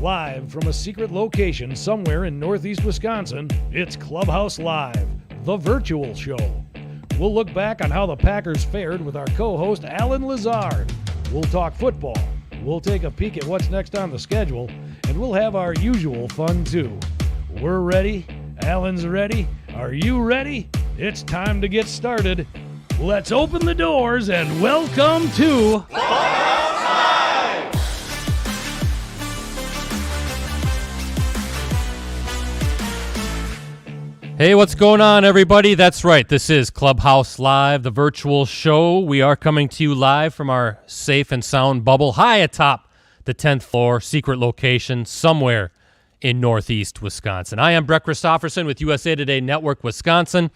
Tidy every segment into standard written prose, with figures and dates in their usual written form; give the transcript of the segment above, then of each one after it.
Live from a secret location somewhere in northeast Wisconsin, it's Clubhouse Live, the virtual show. We'll look back on how the Packers fared with our co-host Allen Lazard. We'll talk football. We'll take a peek at what's next on the schedule, and we'll have our usual fun too. We're ready. Allen's ready. Are you ready? It's time to get started. Let's open the doors and welcome to Clubhouse Live! Hey, what's going on, everybody? That's right. This is Clubhouse Live, the virtual show. We are coming to you live from our safe and sound bubble high atop the 10th floor, secret location somewhere in northeast Wisconsin. I am Brett Christopherson with USA Today Network Wisconsin.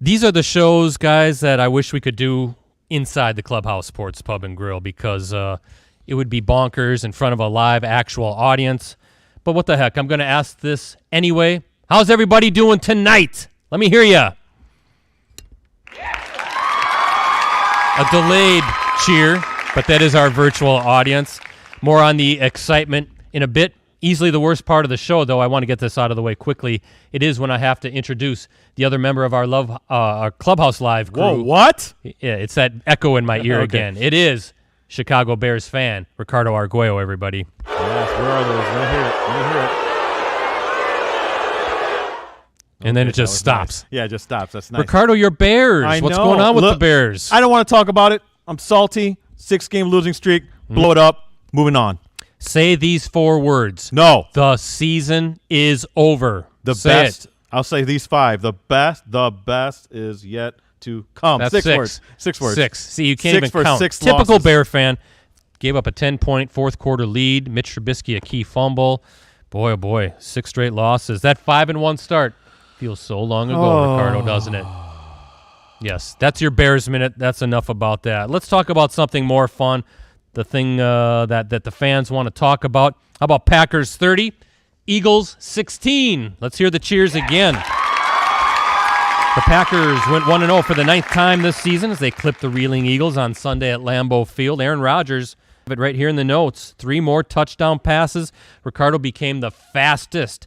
These are the shows, guys, that I wish we could do inside the Clubhouse Sports Pub and Grill because it would be bonkers in front of a live actual audience. But what the heck, I'm going to ask this anyway. How's everybody doing tonight? Let me hear ya. A delayed cheer, but that is our virtual audience. More on the excitement in a bit. Easily the worst part of the show, though. I want to get this out of the way quickly. It is when I have to introduce the other member of our Clubhouse Live crew. Whoa, what? Yeah, it's that echo in my ear Okay. again. It is Chicago Bears fan, Ricardo Arguello, everybody. Yes, where are those? Let me hear it. Let me hear it. And then Okay, it just that was stops. nice. Yeah, it just stops. That's nice. Ricardo, your Bears. I What's know. going on with Look, the Bears? I don't want to talk about it. I'm salty. 6-game losing streak. Blow it up. Moving on. Say these 4 words. No. The season is over. The Say best. it. I'll say these 5. The best is yet to come. That's 6 6 words. 6 words. 6. See, you can't 6 even for count. 6 Typical losses. Bear fan. Gave up a 10-point fourth-quarter lead. Mitch Trubisky a key fumble. Boy, oh boy, 6 straight losses. That 5-1 start feels so long ago, Ricardo, doesn't it? Yes, that's your Bears Minute. That's enough about that. Let's talk about something more fun, the thing that the fans want to talk about. How about Packers 30, Eagles 16? Let's hear the cheers again. The Packers went 1-0 for the 9th time this season as they clipped the reeling Eagles on Sunday at Lambeau Field. Aaron Rodgers, have it right here in the notes, 3 more touchdown passes. Ricardo became the fastest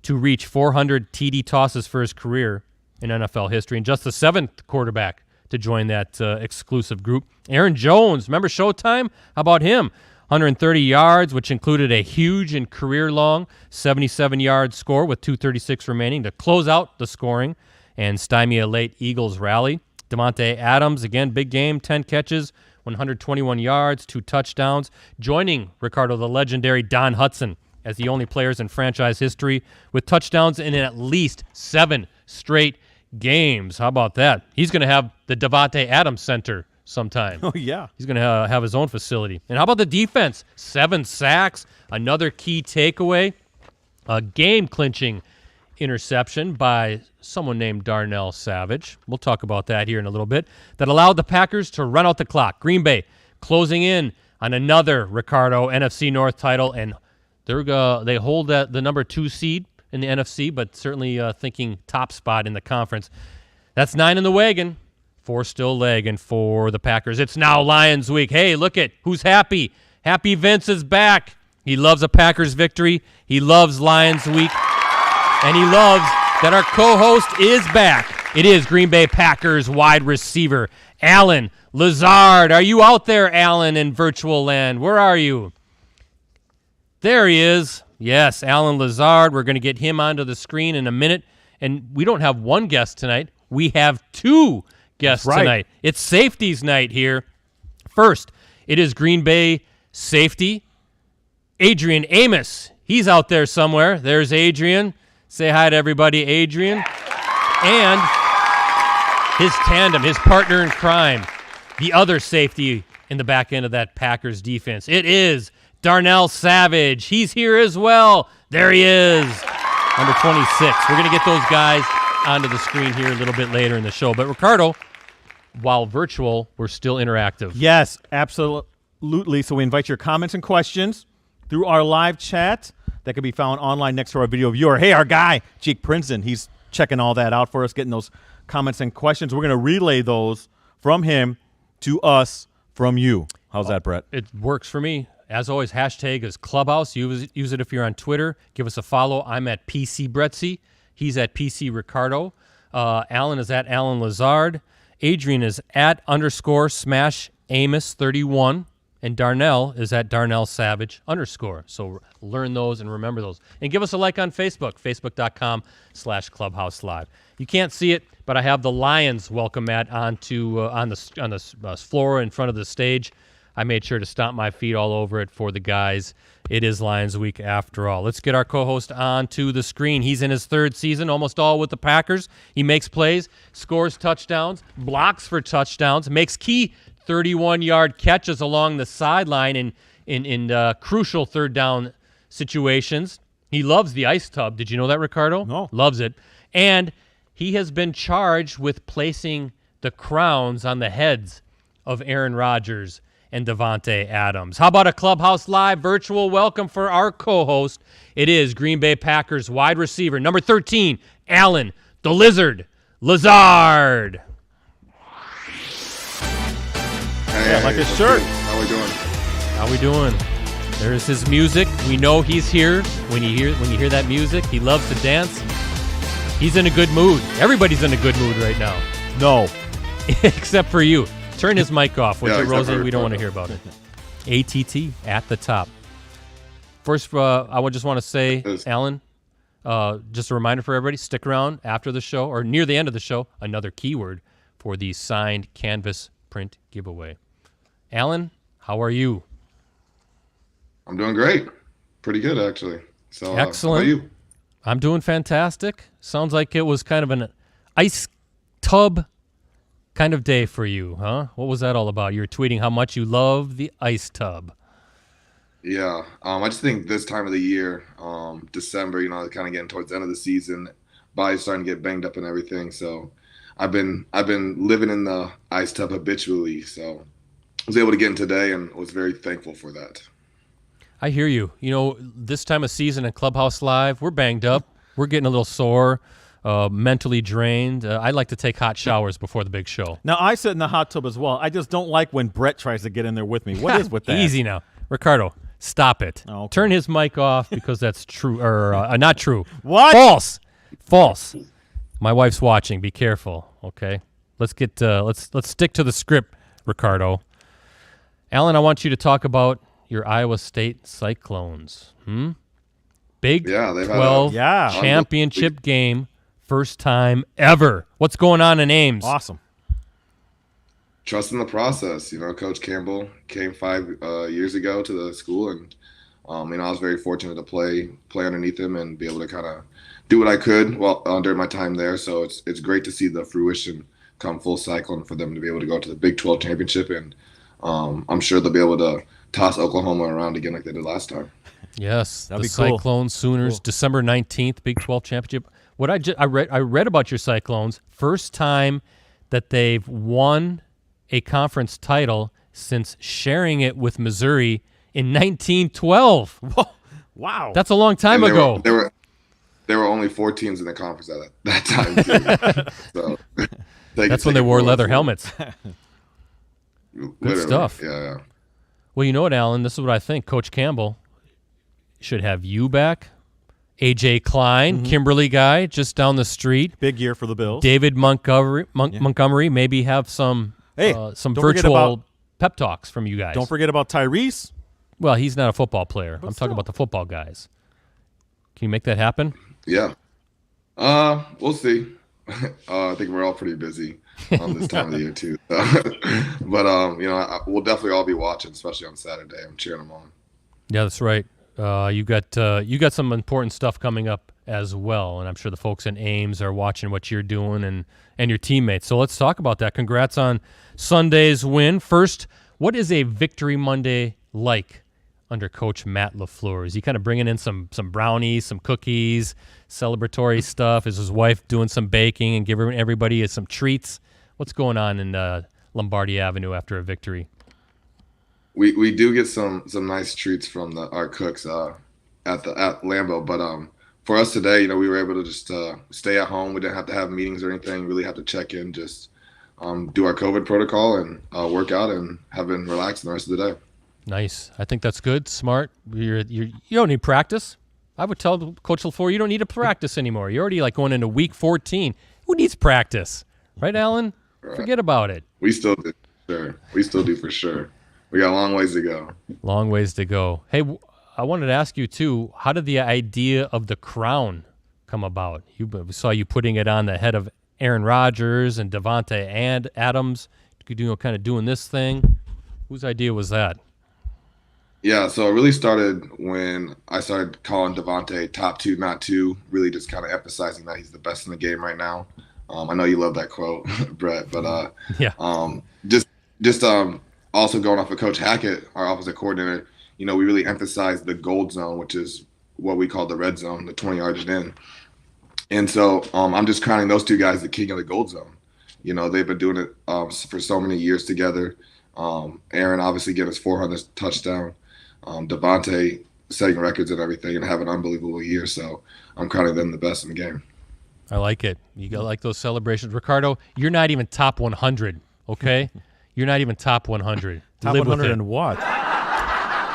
to reach 400 TD tosses for his career in NFL history, and just the 7th quarterback to join that exclusive group. Aaron Jones, remember Showtime? How about him? 130 yards, which included a huge and career-long 77-yard score with 2:36 remaining to close out the scoring and stymie a late Eagles rally. Devontae Adams, again, big game, 10 catches, 121 yards, 2 touchdowns, joining Ricardo, the legendary Don Hutson, as the only players in franchise history with touchdowns in at least 7 straight games. How about that? He's going to have the Devontae Adams Center sometime. Oh, yeah. He's going to have his own facility. And how about the defense? 7 sacks, another key takeaway, a game-clinching interception by someone named Darnell Savage. We'll talk about that here in a little bit. That allowed the Packers to run out the clock. Green Bay closing in on another Ricardo NFC North title, and they hold the number 2 seed in the NFC, but certainly thinking top spot in the conference. That's 9 in the wagon. 4 still lagging for the Packers. It's now Lions week. Hey, look at who's happy. Happy Vince is back. He loves a Packers victory. He loves Lions week. And he loves that our co-host is back. It is Green Bay Packers wide receiver, Allen Lazard. Are you out there, Allen, in virtual land? Where are you? There he is. Yes, Allen Lazard. We're going to get him onto the screen in a minute. And we don't have one guest tonight. We have 2 guests tonight. It's safeties night here. First, it is Green Bay safety, Adrian Amos. He's out there somewhere. There's Adrian. Say hi to everybody, Adrian. And his tandem, his partner in crime, the other safety in the back end of that Packers defense. It is Darnell Savage. He's here as well. There he is, number 26. We're going to get those guys onto the screen here a little bit later in the show. But Ricardo, while virtual, we're still interactive. Yes, absolutely. So we invite your comments and questions through our live chat that can be found online next to our video viewer. Hey, our guy, Jake Princeton, he's checking all that out for us, getting those comments and questions. We're going to relay those from him to us from you. How's that, Brett? It works for me. As always, hashtag is Clubhouse. Use it if you're on Twitter. Give us a follow. I'm at PC Bretzi. He's at PC Ricardo. Allen is at Allen Lazard. Adrian is at _smash Amos 31. And Darnell is at Darnell Savage _. So learn those and remember those. And give us a like on Facebook, facebook.com/Clubhouse Live. You can't see it, but I have the Lions welcome mat on the floor in front of the stage. I made sure to stomp my feet all over it for the guys. It is Lions Week after all. Let's get our co-host onto the screen. He's in his third season, almost all with the Packers. He makes plays, scores touchdowns, blocks for touchdowns, makes key 31-yard catches along the sideline in crucial third down situations. He loves the ice tub. Did you know that, Ricardo? No. Loves it. And he has been charged with placing the crowns on the heads of Aaron Rodgers and Devontae Adams. How about a Clubhouse Live virtual welcome for our co-host? It is Green Bay Packers wide receiver, number 13, Allen, the Lizard, Lazard. Yeah, like his shirt. How we doing? There's his music. We know he's here. When you hear that music, he loves to dance. He's in a good mood. Everybody's in a good mood right now. No. Except for you. Turn his mic off. Would you, Rosie? We don't want to hear about it. ATT at the top. First, I would just want to say, Allen, just a reminder for everybody, stick around after the show or near the end of the show, another keyword for the signed canvas print giveaway. Allen, how are you? I'm doing great. Pretty good, actually. So, excellent. How about you? I'm doing fantastic. Sounds like it was kind of an ice tub kind of day for you, huh? What was that all about? You were tweeting how much you love the ice tub. Yeah. I just think this time of the year, December, kind of getting towards the end of the season, body's starting to get banged up and everything. So I've been living in the ice tub habitually. So I was able to get in today and was very thankful for that. I hear you. This time of season at Clubhouse Live, we're banged up. We're getting a little sore, mentally drained. I like to take hot showers before the big show. Now, I sit in the hot tub as well. I just don't like when Brett tries to get in there with me. What is with that? Easy now. Ricardo, stop it. Oh, okay. Turn his mic off because that's true, or not true. What? False. My wife's watching. Be careful, okay? Let's stick to the script, Ricardo. Allen, I want you to talk about your Iowa State Cyclones. Big 12 championship game, first time ever. What's going on in Ames? Awesome. Trusting the process. Coach Campbell came 5 years ago to the school, and I was very fortunate to play underneath him and be able to kind of do what I could during my time there. So it's great to see the fruition come full cycle and for them to be able to go to the Big 12 championship, and I'm sure they'll be able to toss Oklahoma around again like they did last time. Yes, that'd the be cool. Cyclones, Sooners, cool. December 19th, Big 12 championship. What I read about your Cyclones, first time that they've won a conference title since sharing it with Missouri in 1912. Whoa. Wow, that's a long time ago. There were only 4 teams in the conference at that time. So that's when they wore leather helmets. Good stuff. Yeah. Well, you know what, Allen? This is what I think. Coach Campbell should have you back. A.J. Klein, Kimberly guy, just down the street. Big year for the Bills. David Montgomery, maybe have some virtual pep talks from you guys. Don't forget about Tyrese. Well, he's not a football player. I'm talking about the football guys. Can you make that happen? Yeah. We'll see. I think we're all pretty busy this time of the year too. But we'll definitely all be watching, especially on Saturday. I'm cheering them on. Yeah, that's right. You got some important stuff coming up as well, and I'm sure the folks in Ames are watching what you're doing and your teammates. So let's talk about that. Congrats on Sunday's win. First, what is a Victory Monday like under Coach Matt LaFleur? Is he kind of bringing in some brownies, some cookies, celebratory stuff? Is his wife doing some baking and giving everybody some treats? What's going on in Lombardi Avenue after a victory? We do get some nice treats from our cooks at Lambeau, but for us today, we were able to just stay at home. We didn't have to have meetings or anything. Really have to check in, just do our COVID protocol and work out, and have been relaxing the rest of the day. Nice. I think that's good. Smart. You don't need practice. I would tell Coach LaFleur you don't need to practice anymore. You're already like going into week 14. Who needs practice? Right, Allen? Right. Forget about it. We still do, sure. We still do for sure. We got a long ways to go. Long ways to go. Hey, I wanted to ask you, too, how did the idea of the crown come about? We saw you putting it on the head of Aaron Rodgers and Davante and Adams, kind of doing this thing. Whose idea was that? Yeah, so it really started when I started calling Davante top 2, not 2, really just kind of emphasizing that he's the best in the game right now. I know you love that quote, Brett, but yeah. Just also going off of Coach Hackett, our offensive coordinator, we really emphasize the gold zone, which is what we call the red zone, the 20 yards in. And so I'm just crowning those two guys the king of the gold zone. They've been doing it for so many years together. Aaron obviously getting his 400th touchdown. Davante setting records and everything and have an unbelievable year. So I'm crowning them the best in the game. I like it. You got like those celebrations. Ricardo, you're not even top 100, okay? You're not even top 100. Top Live 100 with it. and what?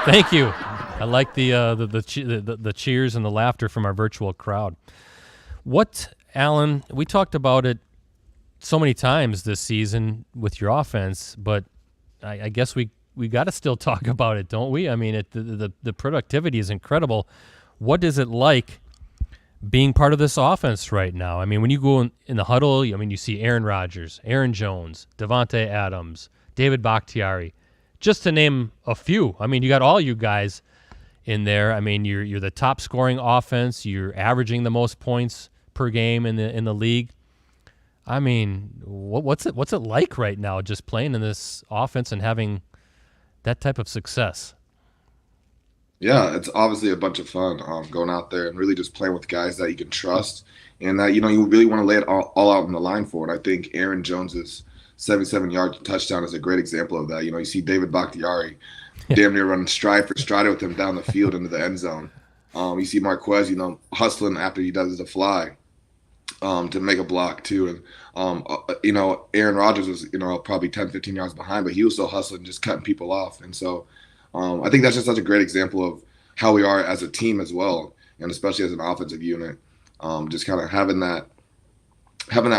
Thank you. I like the cheers and the laughter from our virtual crowd. What, Allen, we talked about it so many times this season with your offense, but I guess we got to still talk about it, don't we? I mean, the productivity is incredible. What is it like being part of this offense right now? I mean, when you go in the huddle, you see Aaron Rodgers, Aaron Jones, Davante Adams, David Bakhtiari, just to name a few. I mean, you got all you guys in there. I mean, you're the top scoring offense. You're averaging the most points per game in the league. I mean, what's it like right now, just playing in this offense and having that type of success? Yeah, it's obviously a bunch of fun going out there and really just playing with guys that you can trust and that, you really want to lay it all out on the line for. And I think Aaron Jones's 77-yard touchdown is a great example of that. You see David Bakhtiari damn near running stride for stride with him down the field into the end zone. You see Marquez, hustling after he does the fly to make a block too. And, Aaron Rodgers was, probably 10, 15 yards behind, but he was still hustling, just cutting people off. And so I think that's just such a great example of how we are as a team as well, and especially as an offensive unit, just kind of having that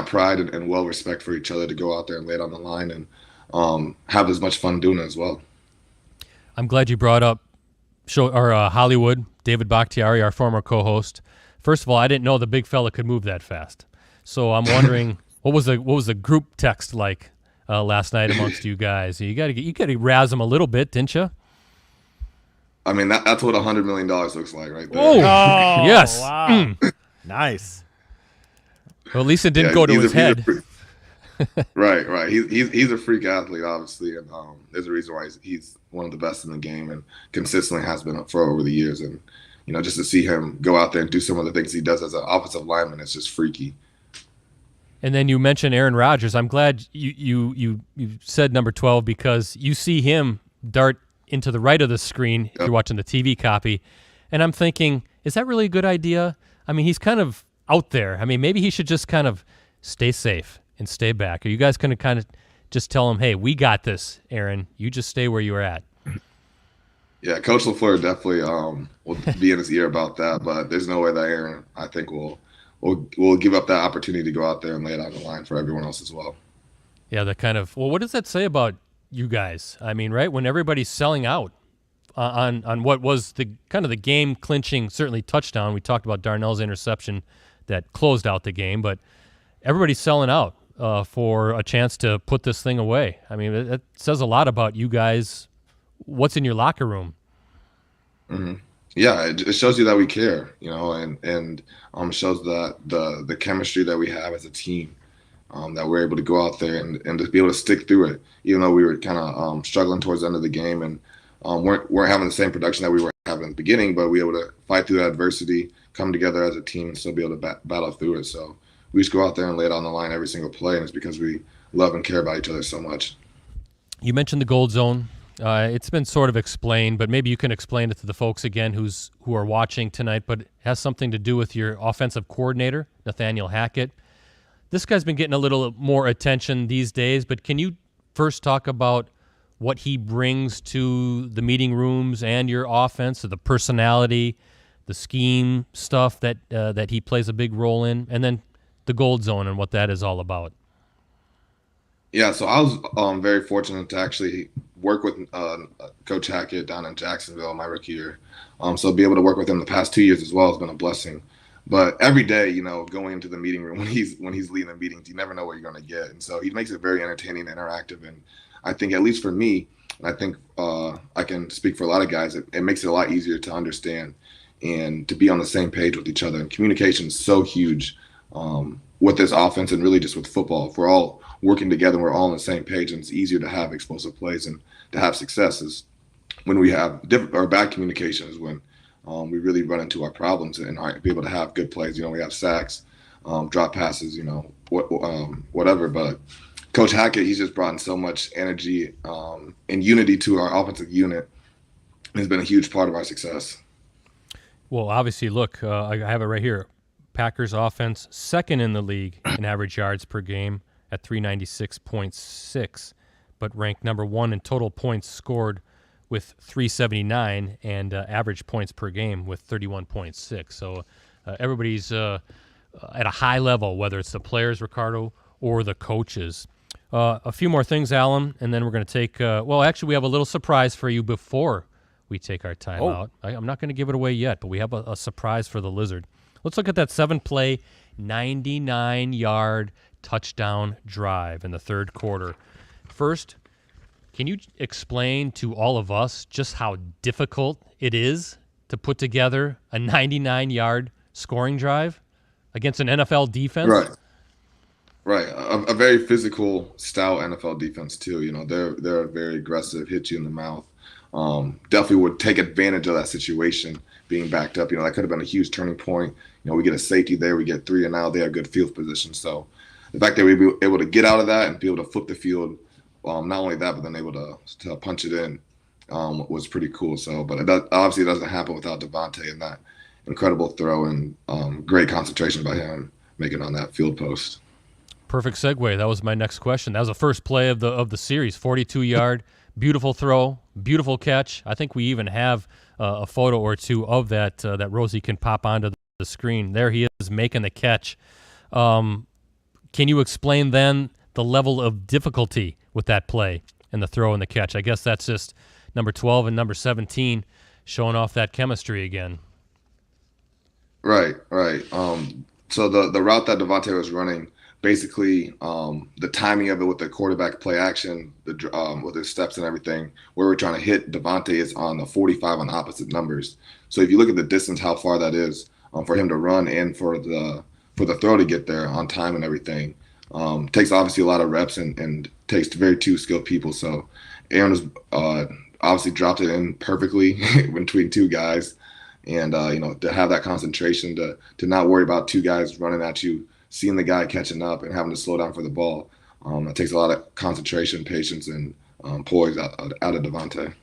pride and well respect for each other to go out there and lay it on the line and have as much fun doing it as well. I'm glad you brought up Hollywood, David Bakhtiari, our former co-host. First of all, I didn't know the big fella could move that fast. So I'm wondering what was the group text like last night amongst you guys? You got to razz him a little bit, didn't you? I mean, that's what $100 million looks like right there. Oh, yes. Wow. Nice. Well, at least it didn't go to his head. Right. He's a freak athlete, obviously, and there's a reason why he's one of the best in the game and consistently has been for over the years. And just to see him go out there and do some of the things he does as an offensive lineman, it's just freaky. And then you mentioned Aaron Rodgers. I'm glad you said number 12 because you see him dart into the right of the screen if you're watching the TV copy. And I'm thinking, is that really a good idea? I mean, he's kind of out there. I mean, maybe he should just kind of stay safe and stay back. Are you guys going to kind of just tell him, hey, we got this, Aaron. You just stay where you're at? Yeah, Coach LaFleur definitely will be in his ear about that, but there's no way that Aaron, I think, will give up that opportunity to go out there and lay it on the line for everyone else as well. Yeah, what does that say about you guys? I mean, right, when everybody's selling out on what was the kind of the game-clinching, certainly touchdown. We talked about Darnell's interception that closed out the game, but everybody's selling out for a chance to put this thing away. I mean, it says a lot about you guys. What's in your locker room? Mm-hmm. Yeah, it shows you that we care, and shows that the chemistry that we have as a team, that we're able to go out there and just be able to stick through it, even though we were kind of struggling towards the end of the game and weren't having the same production that we were having in the beginning, but we were able to fight through that adversity, come together as a team, and still be able to battle through it. So we just go out there and lay it on the line every single play, and it's because we love and care about each other so much. You mentioned the gold zone. It's been sort of explained, but maybe you can explain it to the folks again who are watching tonight, but it has something to do with your offensive coordinator, Nathaniel Hackett. This guy's been getting a little more attention these days, but can you first talk about what he brings to the meeting rooms and your offense, so the personality, the scheme stuff that he plays a big role in, and then the gold zone and what that is all about? Yeah, so I was very fortunate to actually work with Coach Hackett down in Jacksonville my rookie year. So be able to work with him the past 2 years as well has been a blessing. But every day, going into the meeting room when he's leading the meetings, you never know what you're going to get. And so he makes it very entertaining and interactive. And I think, at least for me, and I think I can speak for a lot of guys, it makes it a lot easier to understand and to be on the same page with each other. And communication is so huge with this offense and really just with football. If we're all working together, we're all on the same page, and it's easier to have explosive plays and to have successes. When we have bad communication is when we really run into our problems and aren't be able to have good plays. We have sacks, drop passes, whatever. But Coach Hackett, he's just brought in so much energy and unity to our offensive unit. It's been a huge part of our success. Well, obviously, look, I have it right here. Packers offense, second in the league in average yards per game at 396.6, but ranked number one in total points scored with 379 and average points per game with 31.6. So everybody's at a high level, whether it's the players, Ricardo, or the coaches. A few more things, Alan, and then we're going to take actually, we have a little surprise for you before we take our time out. I'm not going to give it away yet, but we have a surprise for the Lizard. Let's look at that 7-play, 99-yard touchdown drive in the third quarter. First, can you explain to all of us just how difficult it is to put together a 99-yard scoring drive against an NFL defense? Right. A very physical, stout NFL defense too. They're very aggressive, hit you in the mouth. Definitely would take advantage of that situation being backed up. That could have been a huge turning point. We get a safety there, we get 3 and out. They have good field position. So the fact that we were able to get out of that and be able to flip the field, not only that, but then able to punch it in was pretty cool. So, but obviously it doesn't happen without Devontae and that incredible throw and great concentration by him making on that field post. Perfect segue. That was my next question. That was the first play of the series, 42-yard, beautiful throw, beautiful catch. I think we even have a photo or two of that Rosie can pop onto the screen. There he is making the catch. Can you explain then the level of difficulty with that play and the throw and the catch? I guess that's just number 12 and number 17 showing off that chemistry again. Right. So the route that Devontae was running, basically the timing of it with the quarterback play action, with his steps and everything, where we're trying to hit Devontae is on the 45 on opposite numbers. So if you look at the distance, how far that is for him to run and for the throw to get there on time and everything, takes obviously a lot of reps and takes very two skilled people. So Aaron was obviously dropped it in perfectly between two guys, and to have that concentration to not worry about two guys running at you, seeing the guy catching up and having to slow down for the ball. It takes a lot of concentration, patience, and poise out of Devontae.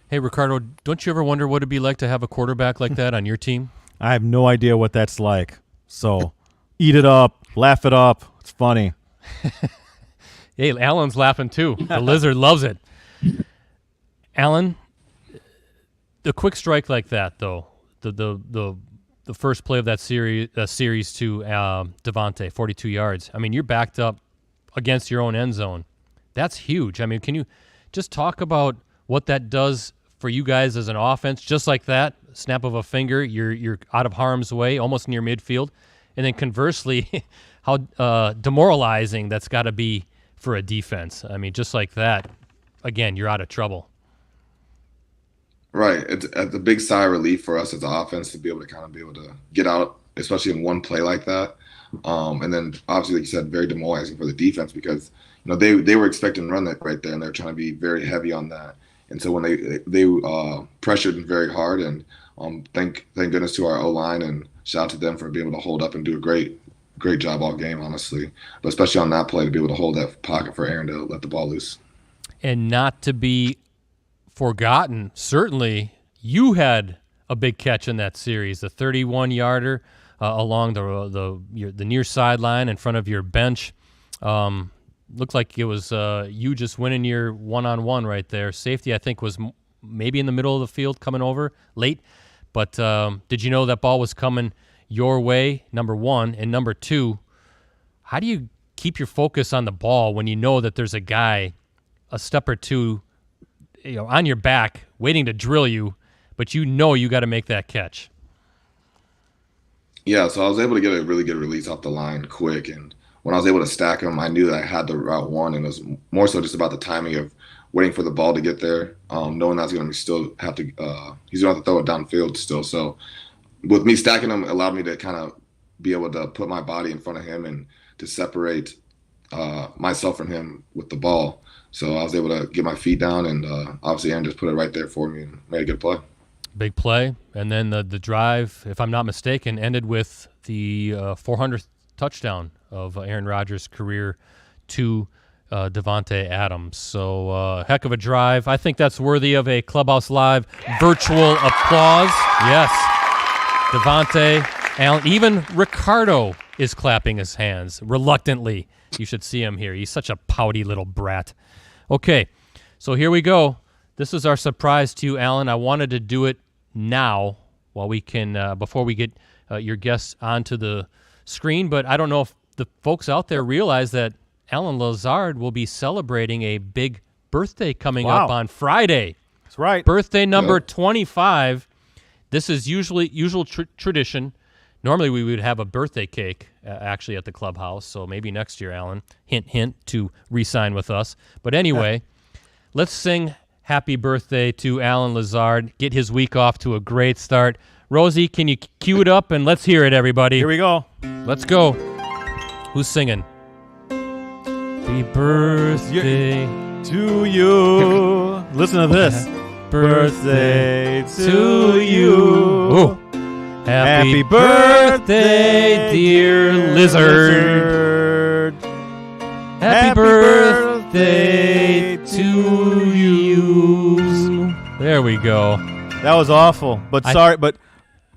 Hey, Ricardo, don't you ever wonder what it'd be like to have a quarterback like that on your team? I have no idea what that's like. So eat it up, laugh it up. It's funny. Hey, Alan's laughing too. The Lizard loves it. Alan, the quick strike like that, though, the first play of that series to Devontae, 42 yards. I mean, you're backed up against your own end zone. That's huge. I mean, can you just talk about what that does for you guys as an offense? Just like that, snap of a finger, you're out of harm's way, almost near midfield. And then conversely, how demoralizing that's got to be for a defense. I mean, just like that, again, you're out of trouble. Right. It's a big sigh of relief for us as an offense to be able to get out, especially in one play like that. And then obviously, like you said, very demoralizing for the defense because they were expecting to run that right there, and they're trying to be very heavy on that. And so when they pressured very hard, and thank goodness to our O-line, and shout out to them for being able to hold up and do a great job all game, honestly. But especially on that play to be able to hold that pocket for Aaron to let the ball loose. And not to be forgotten, certainly you had a big catch in that series, the 31-yarder along the near sideline in front of your bench. looked like it was you just winning your one-on-one right there. Safety, I think, was maybe in the middle of the field coming over late. But did you know that ball was coming your way, number one? And number two, how do you keep your focus on the ball when you know that there's a guy a step or two on your back waiting to drill you, but you know you got to make that catch? Yeah, so I was able to get a really good release off the line quick. And when I was able to stack him, I knew that I had the route one, and it was more so just about the timing of waiting for the ball to get there, knowing that's going to still have to he's going to have to throw it downfield still. So with me stacking him, it allowed me to kind of be able to put my body in front of him and to separate myself from him with the ball. So I was able to get my feet down, and obviously Aaron just put it right there for me and made a good play. Big play. And then the drive, if I'm not mistaken, ended with the 400th touchdown of Aaron Rodgers' career to Davante Adams. So heck of a drive. I think that's worthy of a Clubhouse Live virtual applause. Yes. Davante, Allen, even Ricardo is clapping his hands reluctantly. You should see him here. He's such a pouty little brat. Okay, so here we go. This is our surprise to you, Allen. I wanted to do it now while we can, before we get your guests onto the screen, but I don't know if the folks out there realize that Allen Lazard will be celebrating a big birthday coming up on Friday. That's right. Birthday number 25. This is usual tradition. Normally we would have a birthday cake actually at the clubhouse, so maybe next year, Allen, hint, hint, to re-sign with us. But anyway, let's sing happy birthday to Allen Lazard, get his week off to a great start. Rosie, can you cue it up, and let's hear it, everybody. Here we go. Let's go. Who's singing? Happy birthday to you. Listen to this. Birthday to you. Oh. Happy birthday, dear Lizard. Happy birthday to you. There we go. That was awful, but sorry, but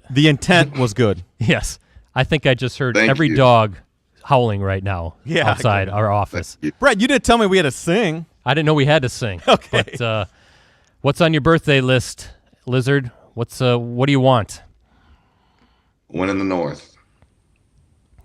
the intent was good. Yes. I think I just heard every dog howling right now outside our office. Brett, you didn't tell me we had to sing. I didn't know we had to sing. Okay. But what's on your birthday list, Lizard? What do you want? Win in the North.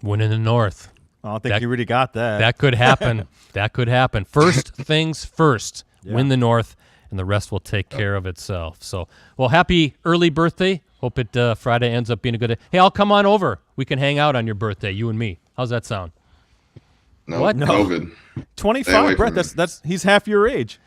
Win in the North. I don't think you really got that. That could happen. That could happen. First things first. Yeah. Win the North, and the rest will take care of itself. So, well, happy early birthday. Hope it Friday ends up being a good day. Hey, I'll come on over. We can hang out on your birthday, you and me. How's that sound? No, what? No. COVID. 25, Brett. That's he's half your age.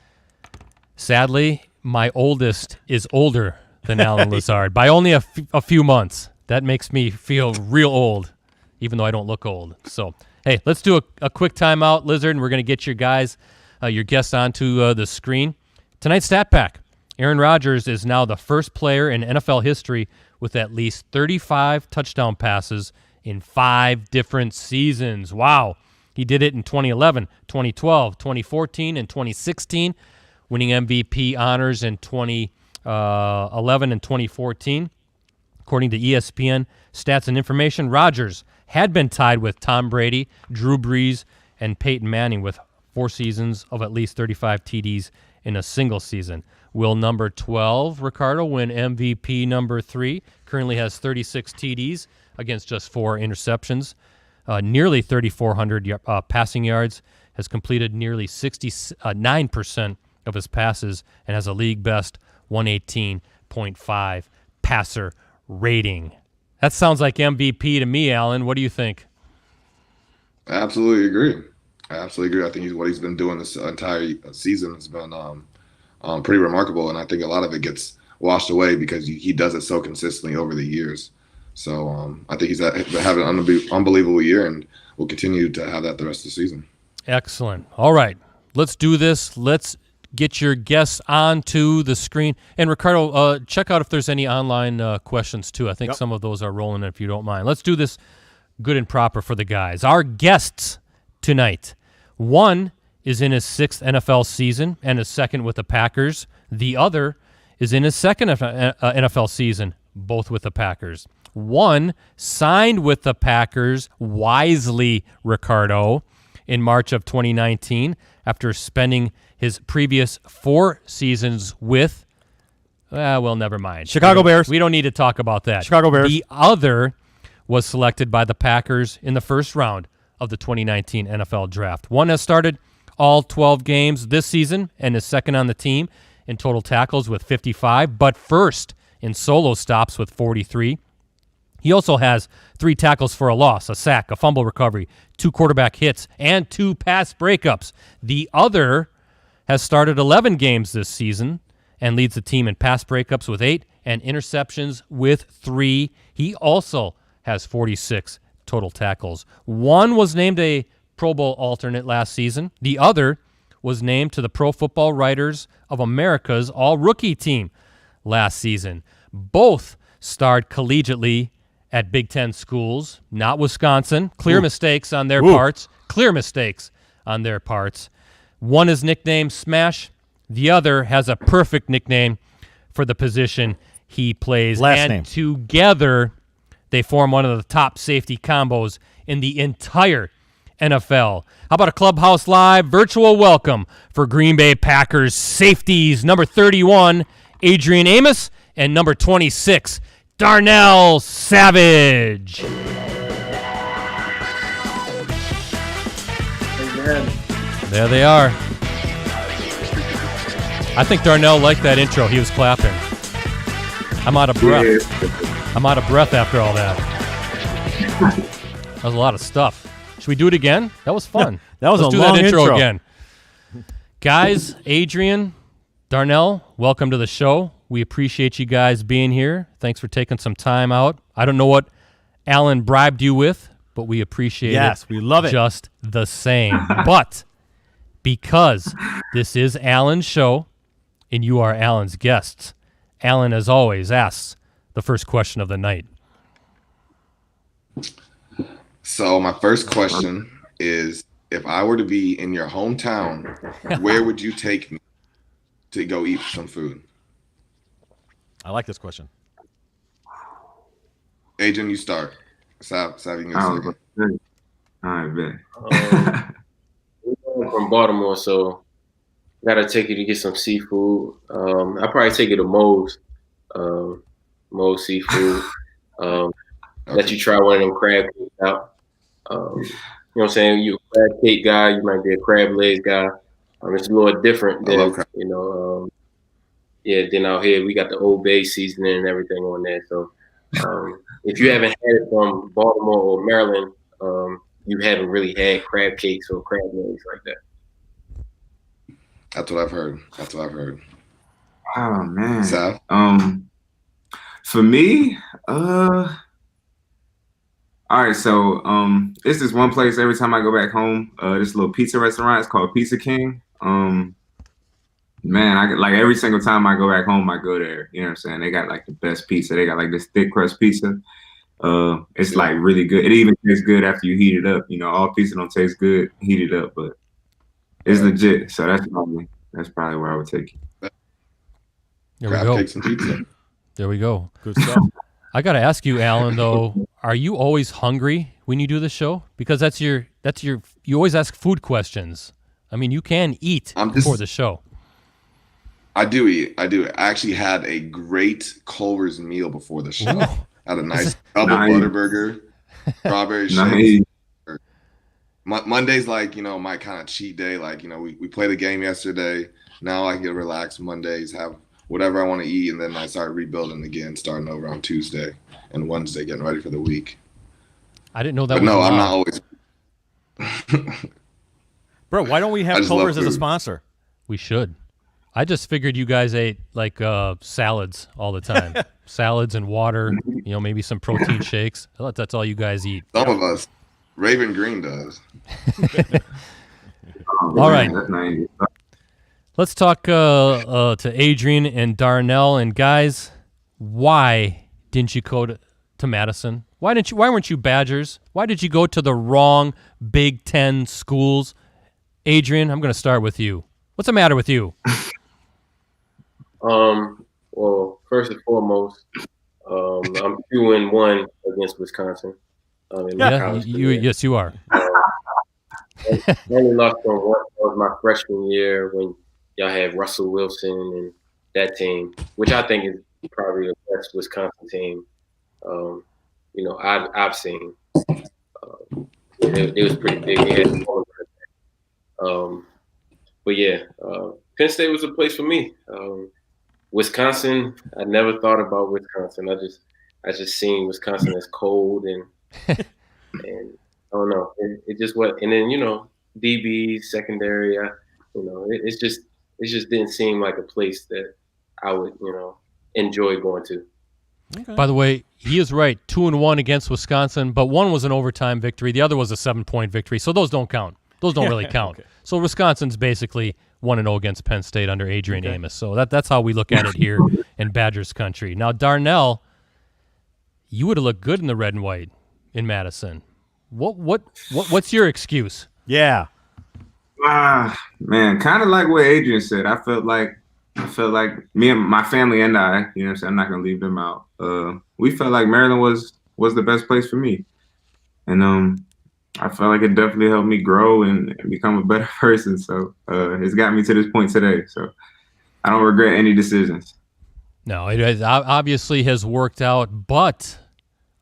Sadly, my oldest is older than Allen Lazard by only a few months. That makes me feel real old, even though I don't look old. So, hey, let's do a quick timeout, Lizard, and we're going to get your guys, your guests onto the screen. Tonight's stat pack. Aaron Rodgers is now the first player in NFL history with at least 35 touchdown passes in 5 different seasons. Wow. He did it in 2011, 2012, 2014, and 2016, winning MVP honors in 2011 and 2014. According to ESPN Stats and Information, Rodgers had been tied with Tom Brady, Drew Brees, and Peyton Manning with 4 seasons of at least 35 TDs in a single season. Will number 12, Ricardo, win MVP number 3? Currently has 36 TDs against just 4 interceptions. Nearly 3,400 passing yards, has completed nearly 69% of his passes, and has a league-best 118.5 passer rating. That sounds like MVP to me, Allen. What do you think? I absolutely agree. I think what he's been doing this entire season has been pretty remarkable, and I think a lot of it gets washed away because he does it so consistently over the years. So I think he's having an unbelievable year, and will continue to have that the rest of the season. Excellent. All right, let's do this. Let's get your guests onto the screen. And Ricardo, check out if there's any online questions too. I think some of those are rolling, if you don't mind. Let's do this good and proper for the guys. Our guests tonight. One is in his 6th NFL season and his 2nd with the Packers. The other is in his 2nd NFL season, both with the Packers. One signed with the Packers wisely, Ricardo, in March of 2019 after spending his previous 4 seasons with, well, never mind. Chicago Bears. We don't need to talk about that. Chicago Bears. The other was selected by the Packers in the first round of the 2019 NFL Draft. One has started all 12 games this season and is second on the team in total tackles with 55, but first in solo stops with 43. He also has 3 tackles for a loss, a sack, a fumble recovery, 2 quarterback hits, and 2 pass breakups. The other has started 11 games this season and leads the team in pass breakups with 8 and interceptions with 3. He also has 46 total tackles. One was named a Pro Bowl alternate last season. The other was named to the Pro Football Writers of America's All-Rookie team last season. Both starred collegiately at Big Ten schools, not Wisconsin. Clear mistakes on their parts. Clear mistakes on their parts. One is nicknamed Smash. The other has a perfect nickname for the position he plays. Last name. Together, they form one of the top safety combos in the entire NFL. How about a Clubhouse Live virtual welcome for Green Bay Packers safeties, number 31, Adrian Amos, and number 26, Darnell Savage. Amen. There they are. I think Darnell liked that intro. He was clapping. I'm out of breath. Yeah. I'm out of breath after all that. That was a lot of stuff. Should we do it again? That was fun. Yeah, that was Let's a do long that intro intro. again. Guys, Adrian, Darnell, welcome to the show. We appreciate you guys being here. Thanks for taking some time out. I don't know what Allen bribed you with, but we appreciate it. Yes, we love it. Just the same. But because this is Allen's show and you are Allen's guests, Allen, as always, asks the first question of the night. So my first question is, if I were to be in your hometown, where would you take me to go eat some food? I like this question. Adrian, you start. Sav, you can I go was second. I bet. I'm from Baltimore, so gotta take you to get some seafood. I probably take you to Moe's seafood. Let you try one of them crab cakes out. You know what I'm saying? You're a crab cake guy. You might be a crab leg guy. It's a little different I love than crab. Yeah. Then out here we got the Old Bay seasoning and everything on there. So if you haven't had it from Baltimore or Maryland, you haven't really had crab cakes or crab legs like that. That's what I've heard. Oh man. Sav? For me, all right, so this is one place every time I go back home, this little pizza restaurant. It's called Pizza King. Man, I get, like every single time I go back home, I go there. You know what I'm saying? They got like the best pizza. They got like this thick crust pizza. It's like really good. It even tastes good after you heat it up. You know, all pizza don't taste good heated up, but it's legit. So that's probably where I would take you. There we Crab go. cakes and pizza. There we go. Good stuff. I got to ask you, Allen, though, are you always hungry when you do the show? Because you always ask food questions. I mean, you can eat before the show. I do eat. I actually had a great Culver's meal before the show. Had a nice double Butterburger, strawberry shakes. Monday's like, my kind of cheat day. Like, we played a game yesterday. Now I can relax Mondays, have whatever I want to eat, and then I start rebuilding again, starting over on Tuesday and Wednesday, getting ready for the week. I didn't know that But was no, I'm allowed. not always. Bro, why don't we I have just love Culver's as a food. sponsor? We should. I just figured you guys ate like salads all the time. Salads and water, maybe some protein shakes. I thought that's all you guys eat. Some of us. Raven Green does. All right. That's nice. Let's talk to Adrian and Darnell. And guys, why didn't you go to Madison? Why weren't you Badgers? Why did you go to the wrong Big Ten schools? Adrian, I'm going to start with you. What's the matter with you? Well, first and foremost, I'm 2-1 against Wisconsin. Yes, you are. I only lost on one. That was my freshman year when y'all had Russell Wilson and that team, which I think is probably the best Wisconsin team, I've seen. It was pretty big. They had but yeah, Penn State was a place for me. Wisconsin, I never thought about Wisconsin. I just seen Wisconsin as cold and I don't know. It just what, and then DB secondary. It just didn't seem like a place that I would enjoy going to. Okay. By the way, he is right. 2-1 against Wisconsin, but one was an overtime victory. The other was a 7-point victory. So those don't count. Those don't really count. Okay. So Wisconsin's basically 1-0 against Penn State under Adrian Amos. So that's how we look at it here in Badgers country. Now, Darnell, you would have looked good in the red and white in Madison. What's your excuse? Yeah. Man, kind of like what Adrian said. I felt like me and my family and I, I'm not gonna leave them out. We felt like Maryland was the best place for me, and I felt like it definitely helped me grow and become a better person. So it's got me to this point today. So I don't regret any decisions. No, it obviously has worked out, but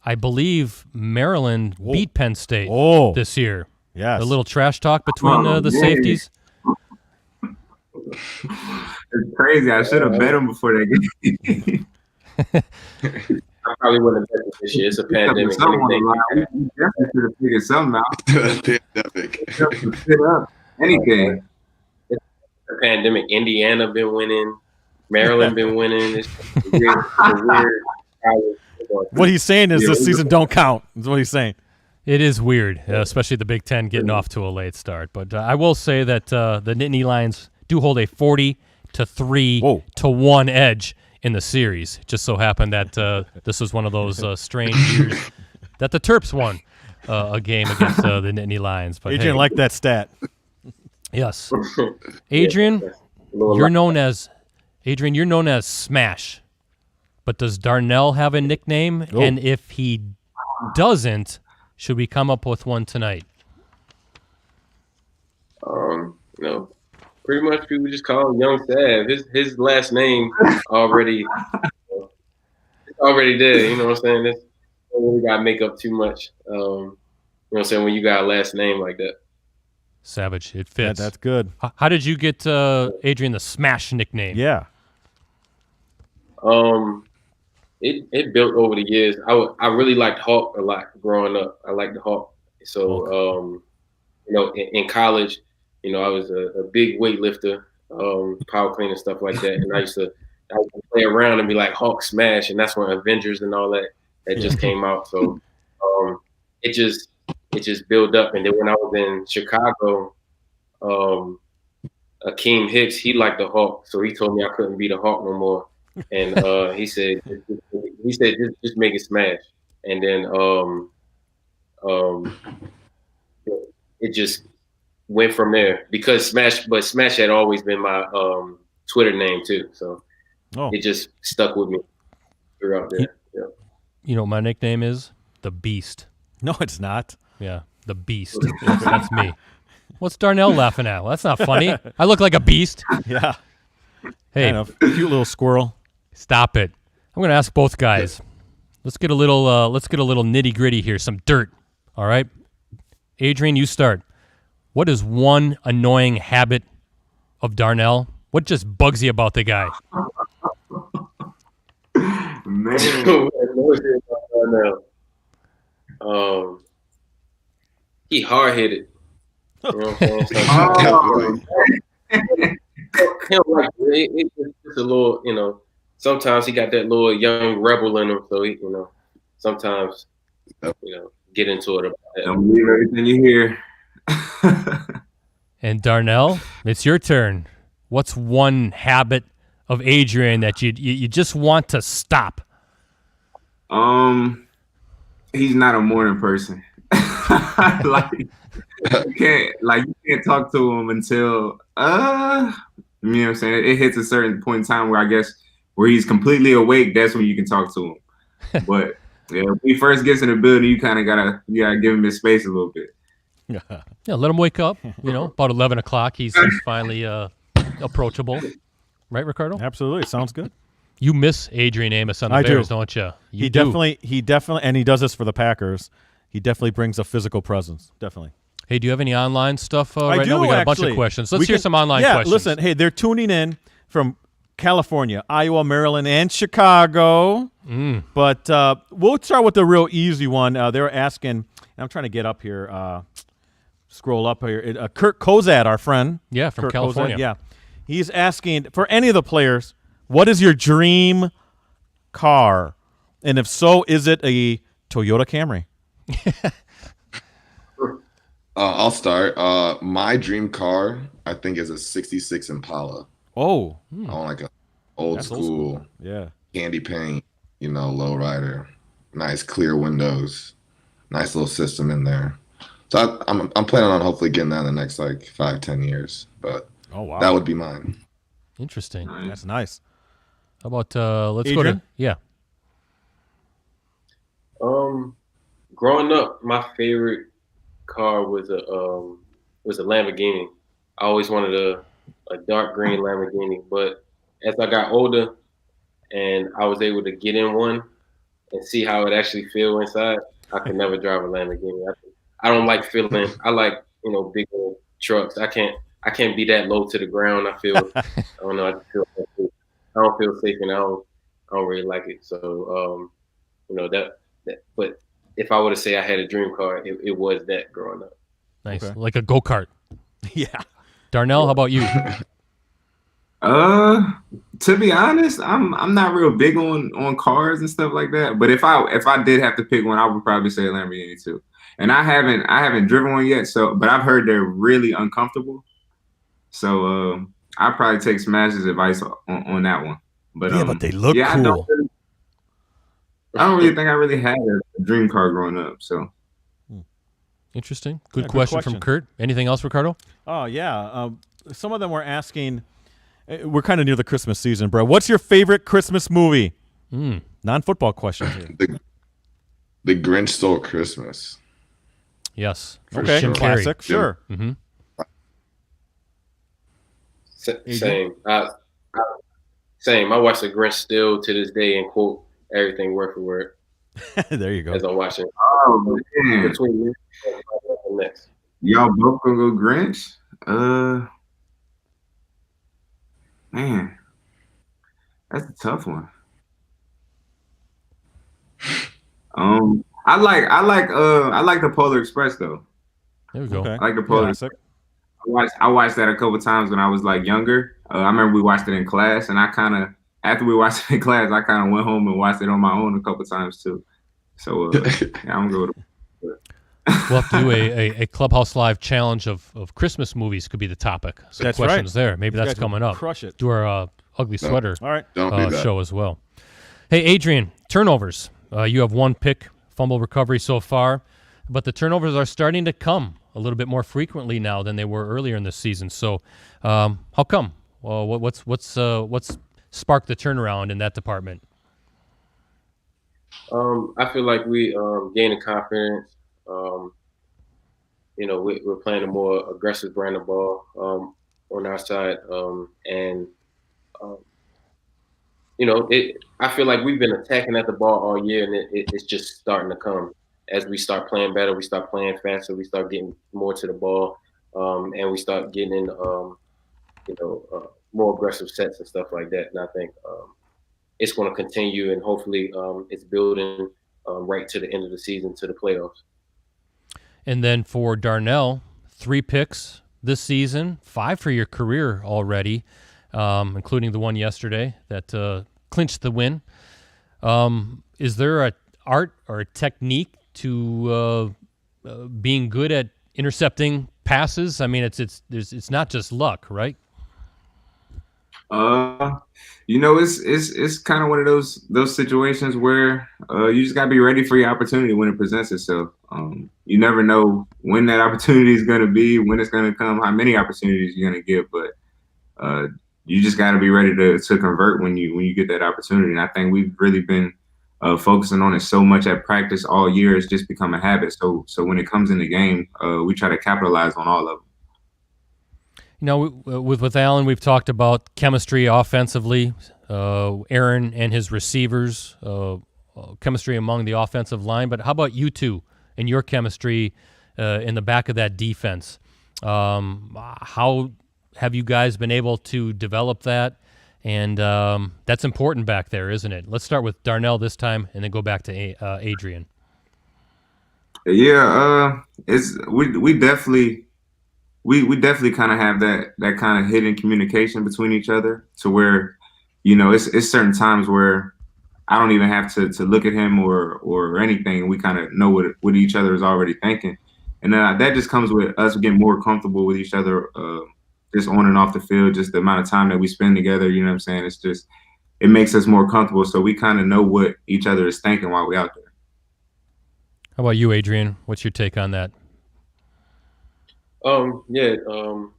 I believe Maryland beat Penn State this year. Yes. A little trash talk between the safeties. It's crazy. I should have bet them before they get. I probably wouldn't have bet them this year. It's a pandemic. We definitely should have figured something out. Pandemic. Anything. It's a pandemic. Indiana been winning. Maryland been winning. It's weird. What he's saying is this season don't count. Is what he's saying. It is weird, especially the Big Ten getting off to a late start. But I will say that the Nittany Lions do hold a 40-3-1 edge in the series. It just so happened that this was one of those strange years that the Terps won a game against the Nittany Lions. But Adrian liked that stat. Yes, Adrian, you're known as Smash. But does Darnell have a nickname? Oh. And if he doesn't, should we come up with one tonight? Pretty much people just call him Young Sav. His last name already it's already there. You know what I'm saying? It's, you don't really got to make up too much. You know what I'm saying? When you got a last name like that. Savage. It fits. Yeah, that's good. How did you get Adrian the Smash nickname? Yeah. It built over the years. I really liked Hawk a lot growing up. I liked the Hawk. So in college, I was a big weightlifter, power clean and stuff like that. And I used to play around and be like Hawk Smash, and that's when Avengers and all that just came out. So it just built up. And then when I was in Chicago, Akeem Hicks, he liked the Hawk, so he told me I couldn't be the Hawk no more. And he said just make it Smash. And then it just went from there because Smash had always been my Twitter name too. So it just stuck with me throughout there. Yeah. You know what my nickname is? The Beast. No, it's not. Yeah, the Beast. That's me. What's Darnell laughing at? Well, that's not funny. I look like a beast. Yeah. Hey, kind of. Cute little squirrel. Stop it. I'm going to ask both guys. Let's get a little nitty gritty here. Some dirt. All right. Adrian, you start. What is one annoying habit of Darnell? What just bugs you about the guy? Man. He hard-headed. You know what I'm saying? It's just a little, sometimes he got that little young rebel in him. So, he, sometimes, get into it about that. Don't believe everything you hear. And Darnell, it's your turn. What's one habit of Adrian that you just want to stop? He's not a morning person. You can't talk to him until you know what I'm saying? It hits a certain point in time where I guess where he's completely awake, that's when you can talk to him. But yeah, when he first gets in the building, you gotta give him his space a little bit. Yeah, let him wake up. About 11 o'clock, he's finally approachable. Right, Ricardo? Absolutely. Sounds good. You miss Adrian Amos on the Bears, don't you? He definitely, and he does this for the Packers. He definitely brings a physical presence. Definitely. Hey, do you have any online stuff right do, now? We got actually. a bunch of questions. Let's hear some online questions. Yeah, listen. Hey, they're tuning in from California, Iowa, Maryland, and Chicago. But we'll start with the real easy one. They're asking, and I'm trying to get up here, scroll up here. Kurt Kozad, our friend. Yeah, from Kurt California. Kozad, yeah. He's asking, for any of the players, what is your dream car? And if so, is it a Toyota Camry? I'll start. My dream car, I think, is a '66 Impala. Oh, I want like a old school, yeah, candy paint, lowrider, nice clear windows, nice little system in there. So I'm planning on hopefully getting that in the next 5-10 years. But that would be mine. Interesting. That's nice. How about let's Adrian? go to yeah. Growing up, my favorite car was a Lamborghini. I always wanted a dark green Lamborghini, but as I got older and I was able to get in one and see how it actually feels inside, I could never drive a Lamborghini. I don't like feeling. I like big old trucks. I can't be that low to the ground. I don't know. I don't feel safe, and I don't really like it. So that. But if I were to say I had a dream car, it was that growing up. Nice, like a go-kart. Yeah. Darnell, how about you? To be honest, I'm not real big on cars and stuff like that. But if I did have to pick one, I would probably say a Lamborghini too. And I haven't driven one yet, but I've heard they're really uncomfortable. So I'd probably take Smash's advice on that one. But but they look cool. I don't really think I really had a dream car growing up. So interesting. Good question from Kurt. Anything else, Ricardo? Oh yeah. Some of them were asking. We're kind of near the Christmas season, bro. What's your favorite Christmas movie? Non-football questions here. The Grinch Stole Christmas. Yes. Okay. Jim Carrey. Classic. Sure. Mm-hmm. Same. Same. I watch The Grinch still to this day and quote everything word for word. There you go. As I'm watching. Oh man. Between me and next. Y'all both gonna go Grinch? Man, that's a tough one. I like the Polar Express though. There we go. Okay. I like the Polar Express. I watched that a couple times when I was younger. I remember we watched it in class, and after we watched it in class, I kind of went home and watched it on my own a couple times too. So I'm good. We'll have to do a Clubhouse Live challenge of Christmas movies could be the topic. So that's questions right. there. Maybe that's coming up. Crush it. Do our ugly sweater All right. show as well. Hey, Adrian, turnovers. You have one pick, fumble recovery so far, but the turnovers are starting to come a little bit more frequently now than they were earlier in the season. So how come? Well, what's sparked the turnaround in that department? I feel like we gaining confidence. We're playing a more aggressive brand of ball on our side, I feel like we've been attacking at the ball all year, and it's just starting to come. As we start playing better, we start playing faster, we start getting more to the ball, and we start getting in, more aggressive sets and stuff like that. And I think it's going to continue, and hopefully it's building right to the end of the season, to the playoffs. And then for Darnell, 3 picks this season, 5 for your career already, including the one yesterday that clinched the win. Is there an art or a technique to being good at intercepting passes? I mean, it's not just luck, right? It's kind of one of those situations where you just gotta be ready for your opportunity when it presents itself. You never know when that opportunity is gonna be, when it's gonna come, how many opportunities you're gonna get, but you just gotta be ready to convert when you get that opportunity. And I think we've really been focusing on it so much at practice all year, it's just become a habit. So when it comes in the game, we try to capitalize on all of them. You know, with Allen, we've talked about chemistry offensively, Aaron and his receivers, chemistry among the offensive line. But how about you two and your chemistry in the back of that defense? How have you guys been able to develop that? And that's important back there, isn't it? Let's start with Darnell this time and then go back to Adrian. Yeah, we definitely kind of have that kind of hidden communication between each other, to where, you know, it's certain times where I don't even have to look at him or anything. We kind of know what each other is already thinking, and that just comes with us getting more comfortable with each other, just on and off the field. Just the amount of time that we spend together, you know what I'm saying? It's just, it makes us more comfortable, so we kind of know what each other is thinking while we're out there. How about you, Adrian? What's your take on that? You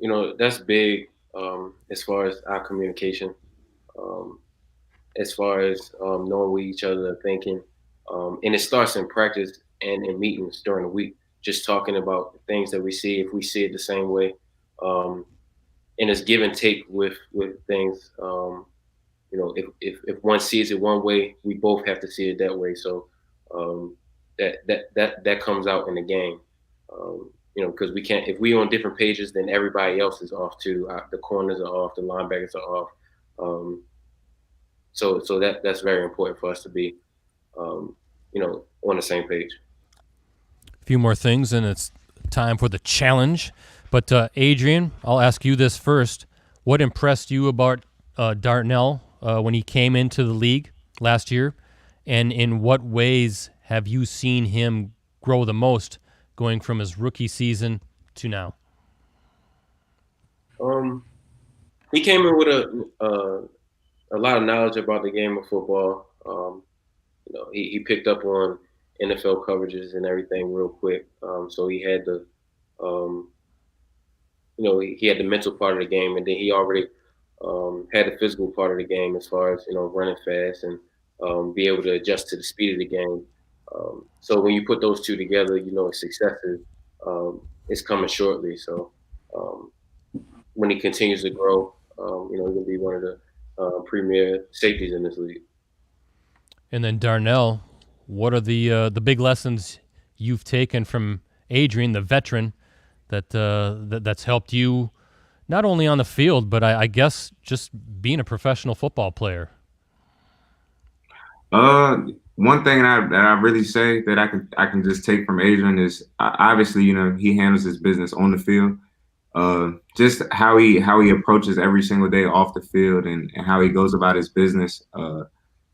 know, that's big as far as our communication, as far as knowing what each other are thinking. And it starts in practice and in meetings during the week, just talking about the things that we see, if we see it the same way. And it's give and take with things. You know, if one sees it one way, we both have to see it that way. So that comes out in the game. You know, because we can't, if we on different pages, then everybody else is off too. The corners are off, the linebackers are off. So that's very important for us to be, you know, on the same page. A few more things, and it's time for the challenge. But Adrian, I'll ask you this first. What impressed you about Darnell when he came into the league last year, and in what ways have you seen him grow the most, going from his rookie season to now? He came in with a lot of knowledge about the game of football. You know, he picked up on NFL coverages and everything real quick. So he had the, you know, he had the mental part of the game, and then he already had the physical part of the game, as far as, you know, running fast and be able to adjust to the speed of the game. So when you put those two together, you know, success is coming shortly. So when he continues to grow, you know, he'll be one of the premier safeties in this league. And then Darnell, what are the big lessons you've taken from Adrian, the veteran, that's helped you not only on the field, but I guess just being a professional football player? One thing that I really say that I can just take from Adrian is, obviously, you know, he handles his business on the field. Just how he approaches every single day off the field, and how he goes about his business.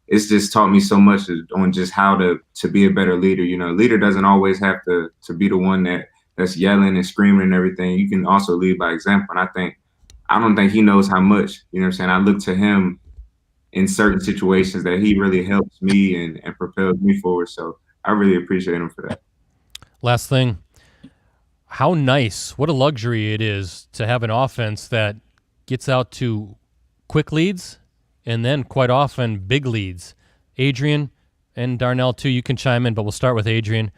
It's just taught me so much on just how to be a better leader. You know, a leader doesn't always have to be the one that's yelling and screaming and everything. You can also lead by example. And I don't think he knows how much, you know what I'm saying? I look to him in certain situations that he really helps me and propels me forward. So I really appreciate him for that. Last thing, how nice, what a luxury it is to have an offense that gets out to quick leads and then quite often big leads. Adrian and Darnell too, you can chime in, but we'll start with Adrian.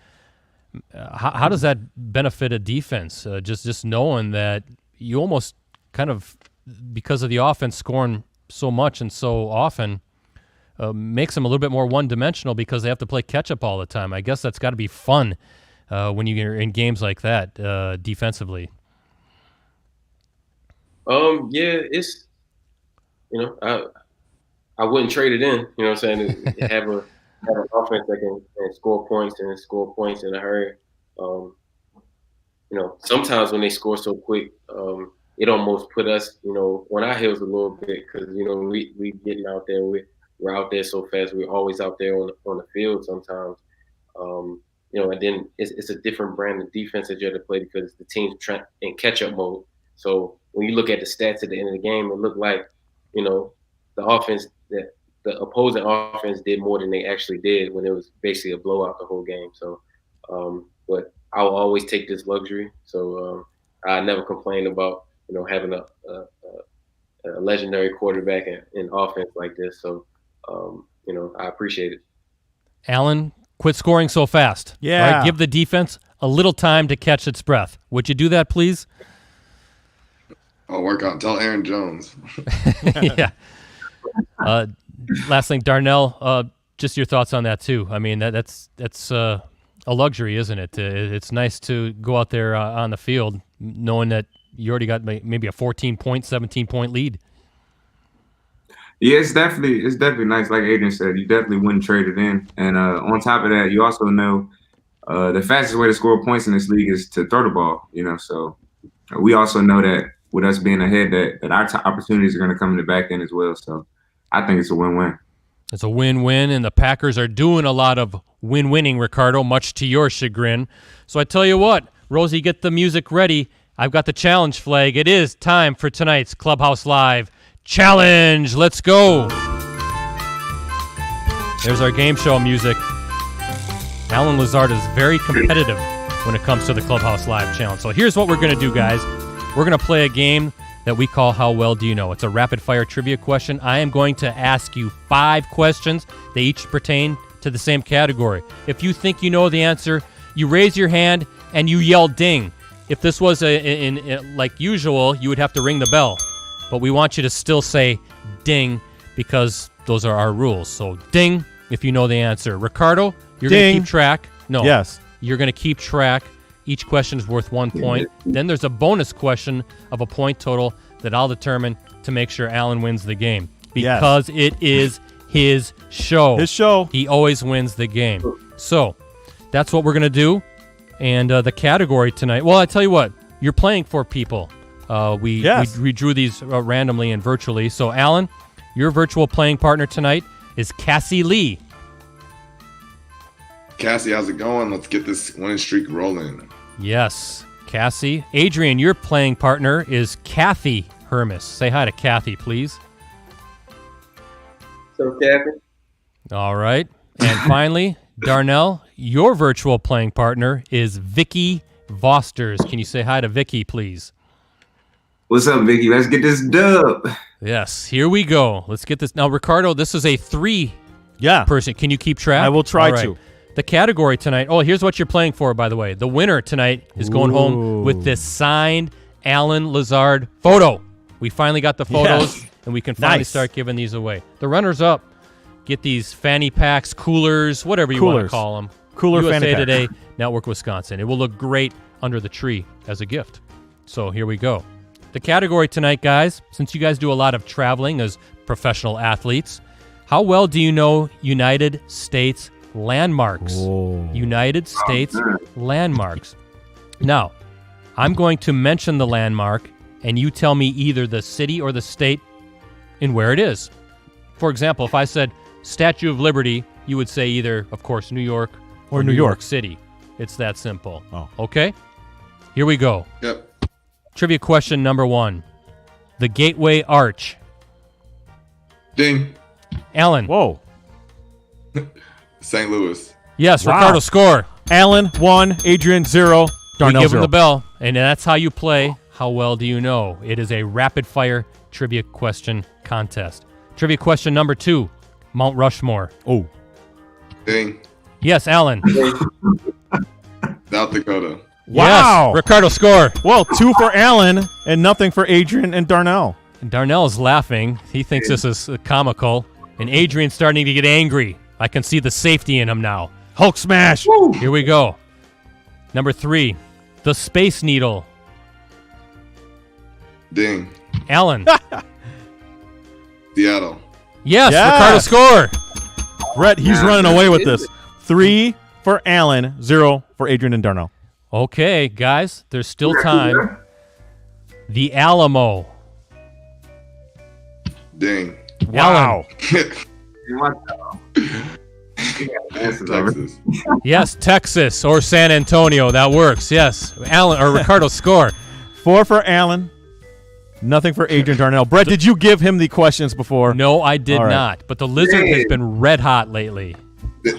How does that benefit a defense? Just knowing that you almost kind of, because of the offense scoring so much and so often, makes them a little bit more one-dimensional because they have to play catch-up all the time. I guess that's got to be fun when you're in games like that defensively. Yeah, it's, you know, I wouldn't trade it in. You know what I'm saying? To have an offense that can score points and score points in a hurry. You know, sometimes when they score so quick, it almost put us, you know, on our heels a little bit, because, you know, we getting out there, we're out there so fast. We're always out there on the field sometimes. You know, and then it's a different brand of defense that you have to play, because the team's trying in catch-up mode. So when you look at the stats at the end of the game, it looked like, you know, the opposing offense did more than they actually did, when it was basically a blowout the whole game. So, but I'll always take this luxury. So I never complain about, you know, having a legendary quarterback in offense like this. So, you I appreciate it. Allen, quit scoring so fast. Yeah. All right, give the defense a little time to catch its breath. Would you do that, please? I'll work on. Tell Aaron Jones. Yeah. Last thing, Darnell, just your thoughts on that too. I mean, that's a luxury, isn't it? It's nice to go out there on the field knowing that you already got maybe a 14-point, 17-point lead. Yeah, it's definitely nice. Like Adrian said, you definitely wouldn't trade it in. And on top of that, you also know the fastest way to score points in this league is to throw the ball. So we also know that with us being ahead, that our opportunities are going to come in the back end as well. So I think it's a win-win. It's a win-win, and the Packers are doing a lot of win-winning, Ricardo, much to your chagrin. So I tell you what, Rosie, get the music ready. I've got the challenge flag. It is time for tonight's Clubhouse Live Challenge. Let's go. There's our game show music. Allen Lazard is very competitive when it comes to the Clubhouse Live Challenge. So here's what we're going to do, guys. We're going to play a game that we call How Well Do You Know? It's a rapid-fire trivia question. I am going to ask you 5 questions. They each pertain to the same category. If you think you know the answer, you raise your hand and you yell ding. If this was like usual, you would have to ring the bell. But we want you to still say ding because those are our rules. So ding if you know the answer. Ricardo, you're going to keep track. No. Yes. You're going to keep track. Each question is worth 1 point. Then there's a bonus question of a point total that I'll determine to make sure Allen wins the game. Because it is his show. His show. He always wins the game. So that's what we're going to do. And the category tonight, well, I tell you what, you're playing for people. We drew these randomly and virtually. So, Allen, your virtual playing partner tonight is Cassie Lee. Cassie, how's it going? Let's get this winning streak rolling. Yes, Cassie. Adrian, your playing partner is Kathy Hermes. Say hi to Kathy, please. So, Kathy. All right. And finally, Darnell, your virtual playing partner is Vicky Vosters. Can you say hi to Vicky, please? What's up, Vicky? Let's get this dub. Yes, here we go. Let's get this. Now, Ricardo, this is a 3 person. Can you keep track? I will try to. The category tonight. Oh, here's what you're playing for, by the way. The winner tonight is going home with this signed Allen Lazard photo. We finally got the photos, and we can finally start giving these away. The runners-up get these fanny packs, coolers, whatever you want to call them. Cooler USA fanny pack. Today, Network Wisconsin. It will look great under the tree as a gift. So here we go. The category tonight, guys, since you guys do a lot of traveling as professional athletes, how well do you know United States landmarks? United States landmarks. Now, I'm going to mention the landmark, and you tell me either the city or the state and where it is. For example, if I said Statue of Liberty, you would say either, of course, New York or New York City. It's that simple. Oh. Okay? Here we go. Yep. Trivia question number 1. The Gateway Arch. Ding. Allen. Whoa. St. Louis. Yes, Wow. Ricardo, score. Allen 1, Adrian 0, Darnell We give 0. him the bell, and that's how you play How Well Do You Know? It is a rapid-fire trivia question contest. Trivia question number 2, Mount Rushmore. Oh. Ding. Yes, Allen. South Dakota. Wow. Yes, Ricardo, score. Well, 2 for Allen and nothing for Adrian and Darnell. And Darnell is laughing. He thinks this is comical. And Adrian's starting to get angry. I can see the safety in him now. Hulk smash. Woo. Here we go. Number 3, the Space Needle. Ding. Allen. Seattle. Yes, Yes. Ricardo, score. Brett, he's running away with this. 3 for Allen, 0 for Adrian and Darnell. Okay, guys, there's still time. The Alamo. Ding. Wow. Texas. Yes, Texas or San Antonio. That works. Yes. Allen or Ricardo, score. 4 for Allen, nothing for Adrian Darnell. Brett, did you give him the questions before? No, I did All right. not. But the Lizard has been red hot lately.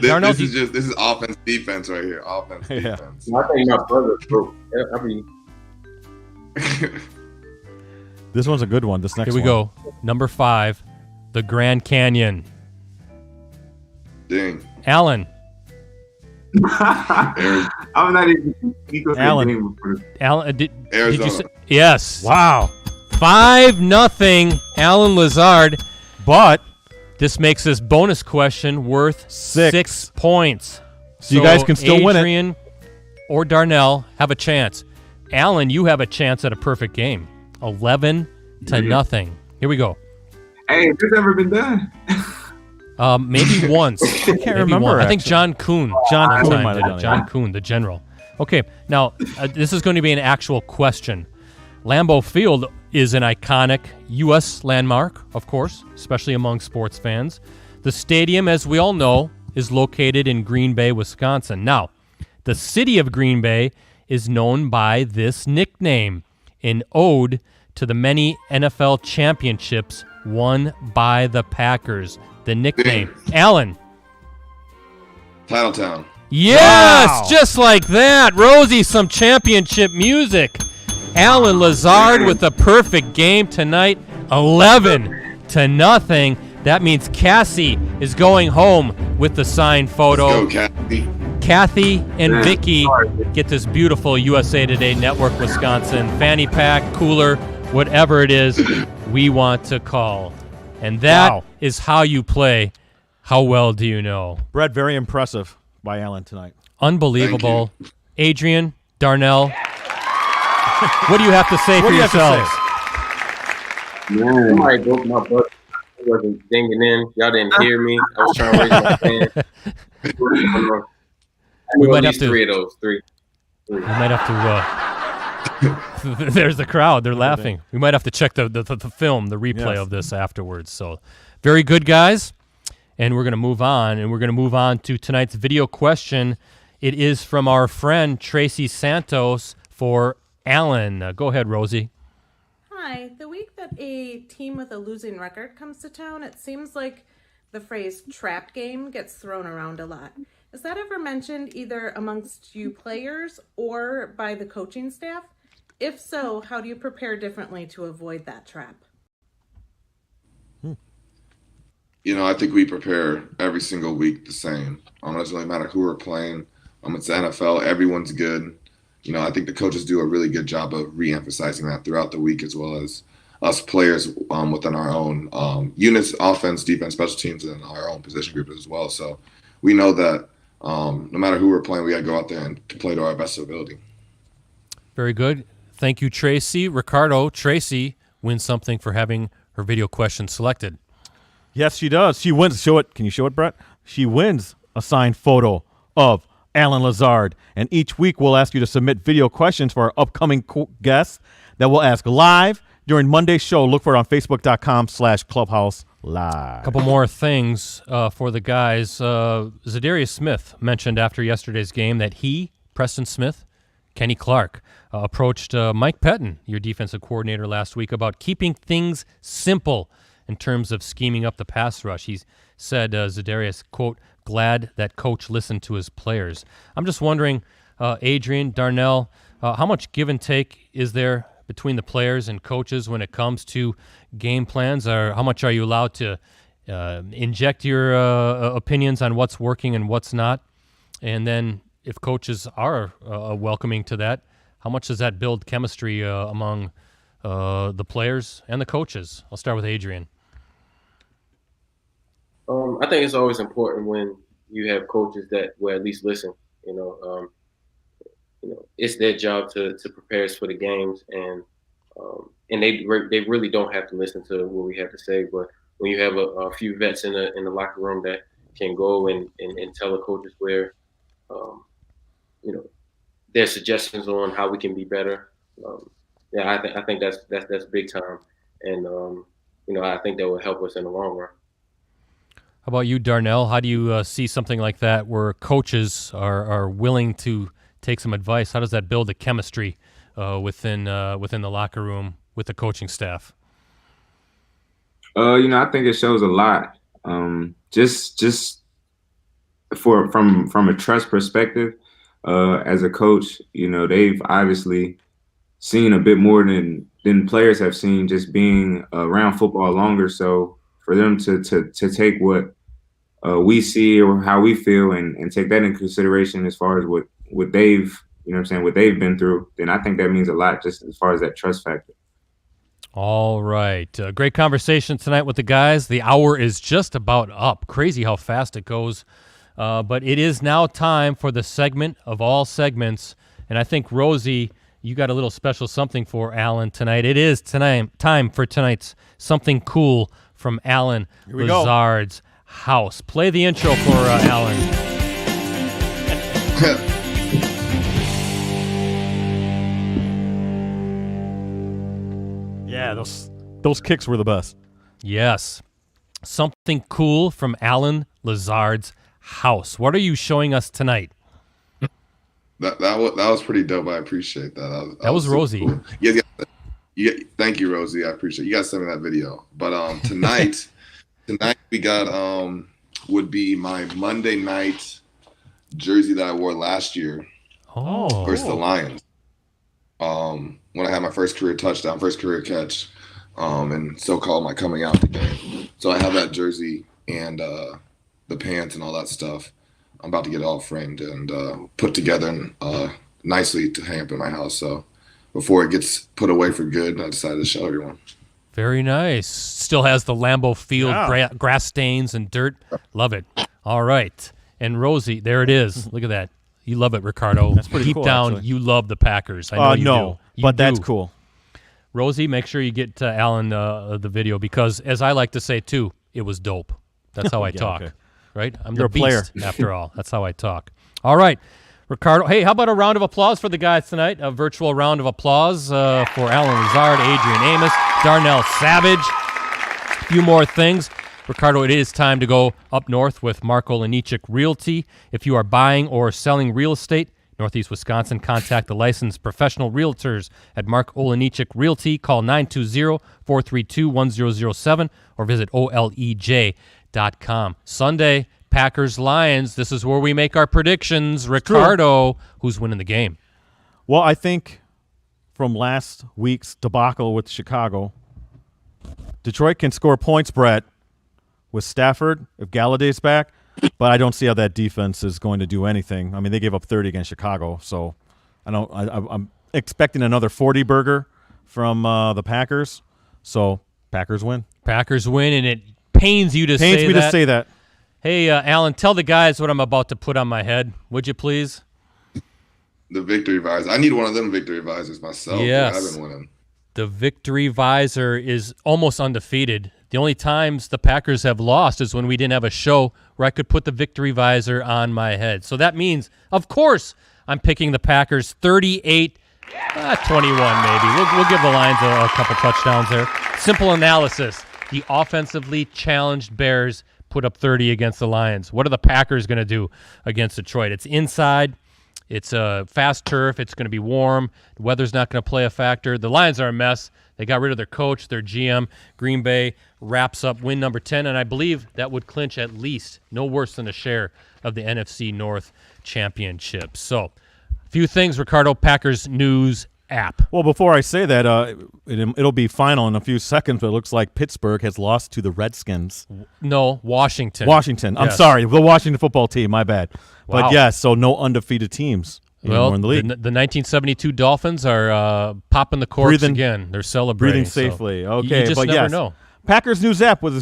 Darnell, This is offense defense right here. Offense defense. I think my brother broke. I mean, This one's a good one. This next Here we one. go. Number 5, the Grand Canyon. Dang. Allen. I'm not even Allen. Allen, did you Arizona. say? Yes. Wow. 5-0, Allen Lazard. But This makes this bonus question worth 6 points. So you guys can still win it. Adrian or Darnell have a chance. Allen, you have a chance at a perfect game. 11-0. Here we go. Hey, has this ever been done? Maybe once. I can't remember. I think John Kuhn. John Kuhn one time might did have it. done it. John Kuhn, the general. Okay, now this is going to be an actual question. Lambeau Field is an iconic U.S. landmark, of course, especially among sports fans. The stadium, as we all know, is located in Green Bay, Wisconsin. Now, the city of Green Bay is known by this nickname, an ode to the many NFL championships won by the Packers. The nickname, Allen. Titletown. Yes, Wow. just like that. Rosie, some championship music. Allen Lazard with a perfect game tonight, 11-0. That means Cassie is going home with the signed photo. Go, Kathy. Kathy and Yeah. Vicky get this beautiful USA Today Network Wisconsin fanny pack, cooler, whatever it is we want to call. And that is Wow. how you play How Well Do You Know? Brett, very impressive by Allen tonight. Unbelievable. Adrian, Darnell, what do you have to say What for do you have to yourselves? Man. Somebody broke my butt. I wasn't dinging in. Y'all didn't hear me. I was trying to raise my hand. We At might have least to- 3 of those. 3. We might have to. There's the crowd. They're laughing. We might have to check the film, the replay Yes. of this afterwards. So, very good, guys. And we're going to move on. And we're going to move on to tonight's video question. It is from our friend Tracy Santos for Allen. Go ahead, Rosie. Hi. The week that a team with a losing record comes to town, it seems like the phrase trap game gets thrown around a lot. Is that ever mentioned either amongst you players or by the coaching staff? If so, how do you prepare differently to avoid that trap? You know, I think we prepare every single week the same. It doesn't really matter who we're playing. It's the NFL. Everyone's good. You know, I think the coaches do a really good job of re-emphasizing that throughout the week, as well as us players within our own units, offense, defense, special teams, and our own position group as well. So we know that no matter who we're playing, we got to go out there and to play to our best ability. Very good. Thank you, Tracy. Ricardo, Tracy wins something for having her video question selected. Yes, she does. She wins. Show it. Can you show it, Brett? She wins a signed photo of Allen Lazard. And each week we'll ask you to submit video questions for our upcoming guests that we'll ask live during Monday's show. Look for it on Facebook.com/Clubhouse Live. A couple more things for the guys. Zadarius Smith mentioned after yesterday's game that he, Preston Smith, Kenny Clark, approached Mike Pettin, your defensive coordinator, last week about keeping things simple in terms of scheming up the pass rush. He said, Zadarius, quote, glad that coach listened to his players. I'm just wondering, Adrian, Darnell, how much give and take is there between the players and coaches when it comes to game plans? Or how much are you allowed to inject your opinions on what's working and what's not? And then if coaches are welcoming to that, how much does that build chemistry among the players and the coaches? I'll start with Adrian. I think it's always important when you have coaches that will at least listen. You know, it's their job to prepare us for the games, and they really don't have to listen to what we have to say. But when you have a few vets in the locker room that can go and tell the coaches where, their suggestions on how we can be better. I think that's big time, and I think that will help us in the long run. How about you, Darnell? How do you see something like that where coaches are willing to take some advice? How does that build a chemistry within the locker room with the coaching staff? I think it shows a lot. Just from a trust perspective, as a coach, they've obviously seen a bit more than players have seen, just being around football longer. So for them to take what we see or how we feel and take that into consideration as far as what they've, you know what I'm saying, what they've been through, then I think that means a lot just as far as that trust factor. All right. Great conversation tonight with the guys. The hour is just about up. Crazy how fast it goes. But it is now time for the segment of all segments. And I think, Rosie, you got a little special something for Allen tonight. It is time for tonight's Something Cool from Allen Lazard's house. Play the intro for Allen. Yeah, those kicks were the best. Yes. Something cool from Allen Lazard's house. What are you showing us tonight? That was pretty dope. I appreciate that. That was Rosie. Cool. Yeah, thank you, Rosie. I appreciate it. You guys sent me that video. But tonight we got would be my Monday night jersey that I wore last year versus the Lions. When I had my first career touchdown, first career catch, and so-called my coming out game. So I have that jersey and the pants and all that stuff. I'm about to get it all framed and put together and nicely to hang up in my house. So before it gets put away for good, I decided to show everyone. Very nice. Still has the Lambeau Field grass stains and dirt. Love it. All right. And Rosie, there it is. Look at that. You love it, Ricardo. That's pretty Deep cool, down, actually. you love the Packers. I know you do. You that's do. cool. Rosie, make sure you get Allen the video because, as I like to say, too, it was dope. That's how I talk, okay. right? I'm You're the a player. beast, after all. That's how I talk. All right, Ricardo. Hey, how about a round of applause for the guys tonight? A virtual round of applause for Allen Lazard, Adrian Amos, Darnell Savage. A few more things. Ricardo, it is time to go up north with Mark Olenichik Realty. If you are buying or selling real estate, Northeast Wisconsin, contact the licensed professional realtors at Mark Olenichik Realty. Call 920-432-1007 or visit olej.com. Sunday, Packers-Lions. This is where we make our predictions. Ricardo, who's winning the game? Well, I think from last week's debacle with Chicago, Detroit can score points, Brett, with Stafford if Galladay's back. But I don't see how that defense is going to do anything. I mean, they gave up 30 against Chicago, so I'm expecting another 40 burger from the Packers. So Packers win. Packers win, and it pains you to say that. Pains me to say that. Hey, Allen, tell the guys what I'm about to put on my head, would you please? The victory visor. I need one of them victory visors myself. Yes. I've been winning. The victory visor is almost undefeated. The only times the Packers have lost is when we didn't have a show where I could put the victory visor on my head. So that means, of course, I'm picking the Packers 38-21 maybe. We'll give the Lions a couple touchdowns there. Simple analysis. The offensively challenged Bears put up 30 against the Lions. What are the Packers going to do against Detroit? It's inside. It's a fast turf. It's going to be warm. The weather's not going to play a factor. The Lions are a mess. They got rid of their coach, their GM. Green Bay wraps up win number 10, and I believe that would clinch at least no worse than a share of the NFC North Championship. So, a few things, Ricardo, Packers News app. Well, before I say that, it'll be final in a few seconds, but it looks like Pittsburgh has lost to the Redskins. No, Washington. Washington. Yes. I'm sorry, the Washington football team, my bad. Wow. But yes, so no undefeated teams anymore in the league. The 1972 Dolphins are popping the corks again. They're celebrating. Breathing safely. So okay, you just but never yes. know. Packers News app with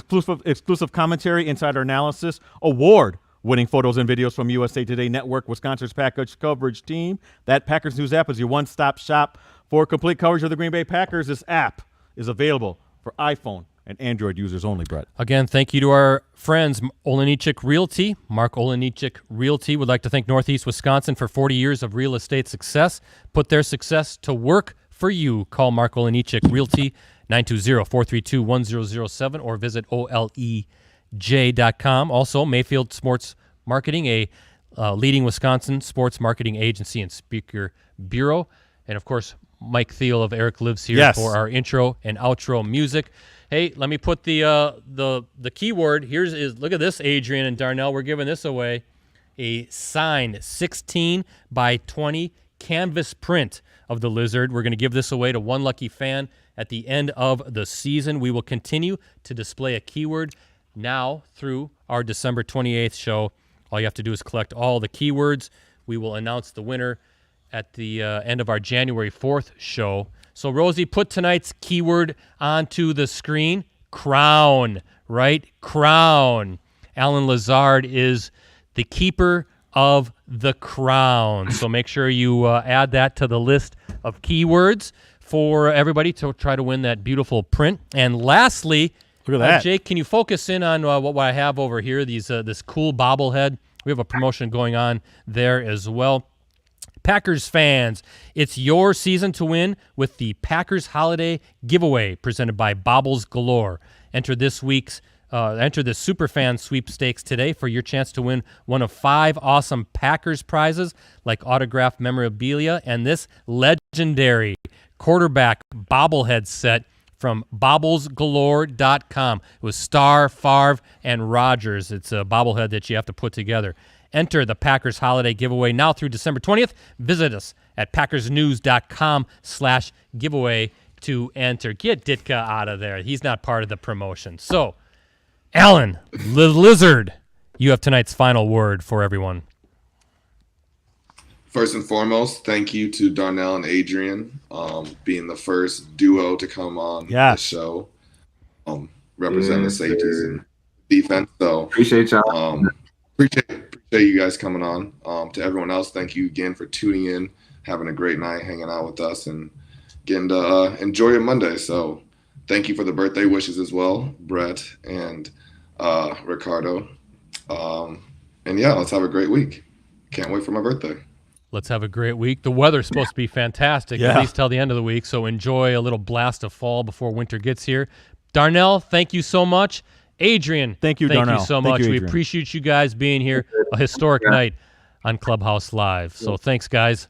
exclusive commentary, insider analysis, award-winning photos and videos from USA Today Network, Wisconsin's Packers coverage team. That Packers News app is your one-stop shop for complete coverage of the Green Bay Packers. This app is available for iPhone and Android users only, Brett. Again, thank you to our friends, Olenichik Realty. Mark Olenichik Realty would like to thank Northeast Wisconsin for 40 years of real estate success. Put their success to work for you. Call Mark Olenichik Realty, 920-432-1007, or visit olej.com. Also, Mayfield Sports Marketing, a leading Wisconsin sports marketing agency and speaker bureau. And, of course, Mike Thiel of Eric Lives Here for our intro and outro music. Hey, let me put the keyword. Look at this, Adrian and Darnell. We're giving this away. A signed 16 by 20 canvas print of the Lizard. We're going to give this away to one lucky fan at the end of the season. We will continue to display a keyword now through our December 28th show. All you have to do is collect all the keywords. We will announce the winner at the end of our January 4th show. So, Rosie, put tonight's keyword onto the screen. Crown, right? Crown. Allen Lazard is the keeper of the crown. So make sure you add that to the list of keywords for everybody to try to win that beautiful print. And lastly, look at that. Jake, can you focus in on what I have over here, this cool bobblehead? We have a promotion going on there as well. Packers fans, it's your season to win with the Packers Holiday Giveaway presented by Bobbles Galore. Enter this Superfan Sweepstakes today for your chance to win one of 5 awesome Packers prizes like autographed memorabilia and this legendary quarterback bobblehead set from bobblesgalore.com. It was Starr, Favre, and Rodgers. It's a bobblehead that you have to put together. Enter the Packers Holiday Giveaway now through December 20th. Visit us at packersnews.com/giveaway to enter. Get Ditka out of there. He's not part of the promotion. So, Allen, Lizard, you have tonight's final word for everyone. First and foremost, thank you to Darnell and Adrian, being the first duo to come on the show, representing the safeties and defense. So appreciate y'all. Appreciate you guys coming on. To everyone else, thank you again for tuning in, having a great night, hanging out with us, and getting to enjoy your Monday. So thank you for the birthday wishes as well, Brett and Ricardo. And yeah, let's have a great week. Can't wait for my birthday. Let's have a great week. The weather's supposed to be fantastic, at least till the end of the week, so enjoy a little blast of fall before winter gets here. Darnell, thank you so much. Adrian, thank you, Darnell. Thank you so much. We appreciate you guys being here. A historic night on Clubhouse Live. So thanks, guys.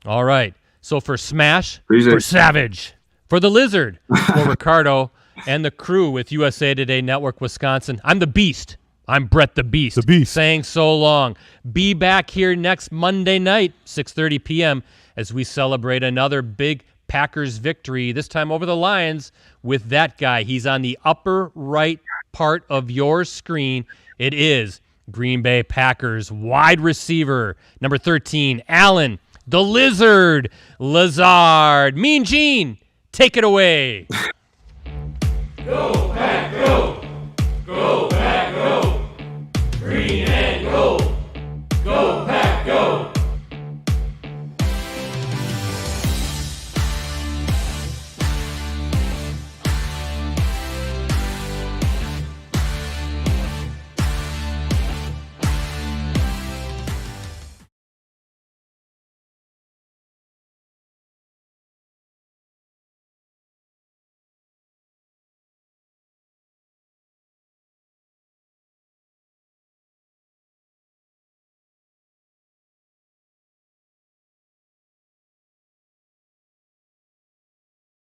All right. So for Smash, for Savage, for the Lizard, for Ricardo, and the crew with USA Today Network Wisconsin, I'm the Beast. I'm Brett the Beast. The Beast. Saying so long. Be back here next Monday night, 6:30 p.m., as we celebrate another big Packers victory, this time over the Lions, with that guy. He's on the upper right part of your screen. It is Green Bay Packers wide receiver, number 13, Allen, the Lizard, Lazard. Mean Gene, take it away. Go!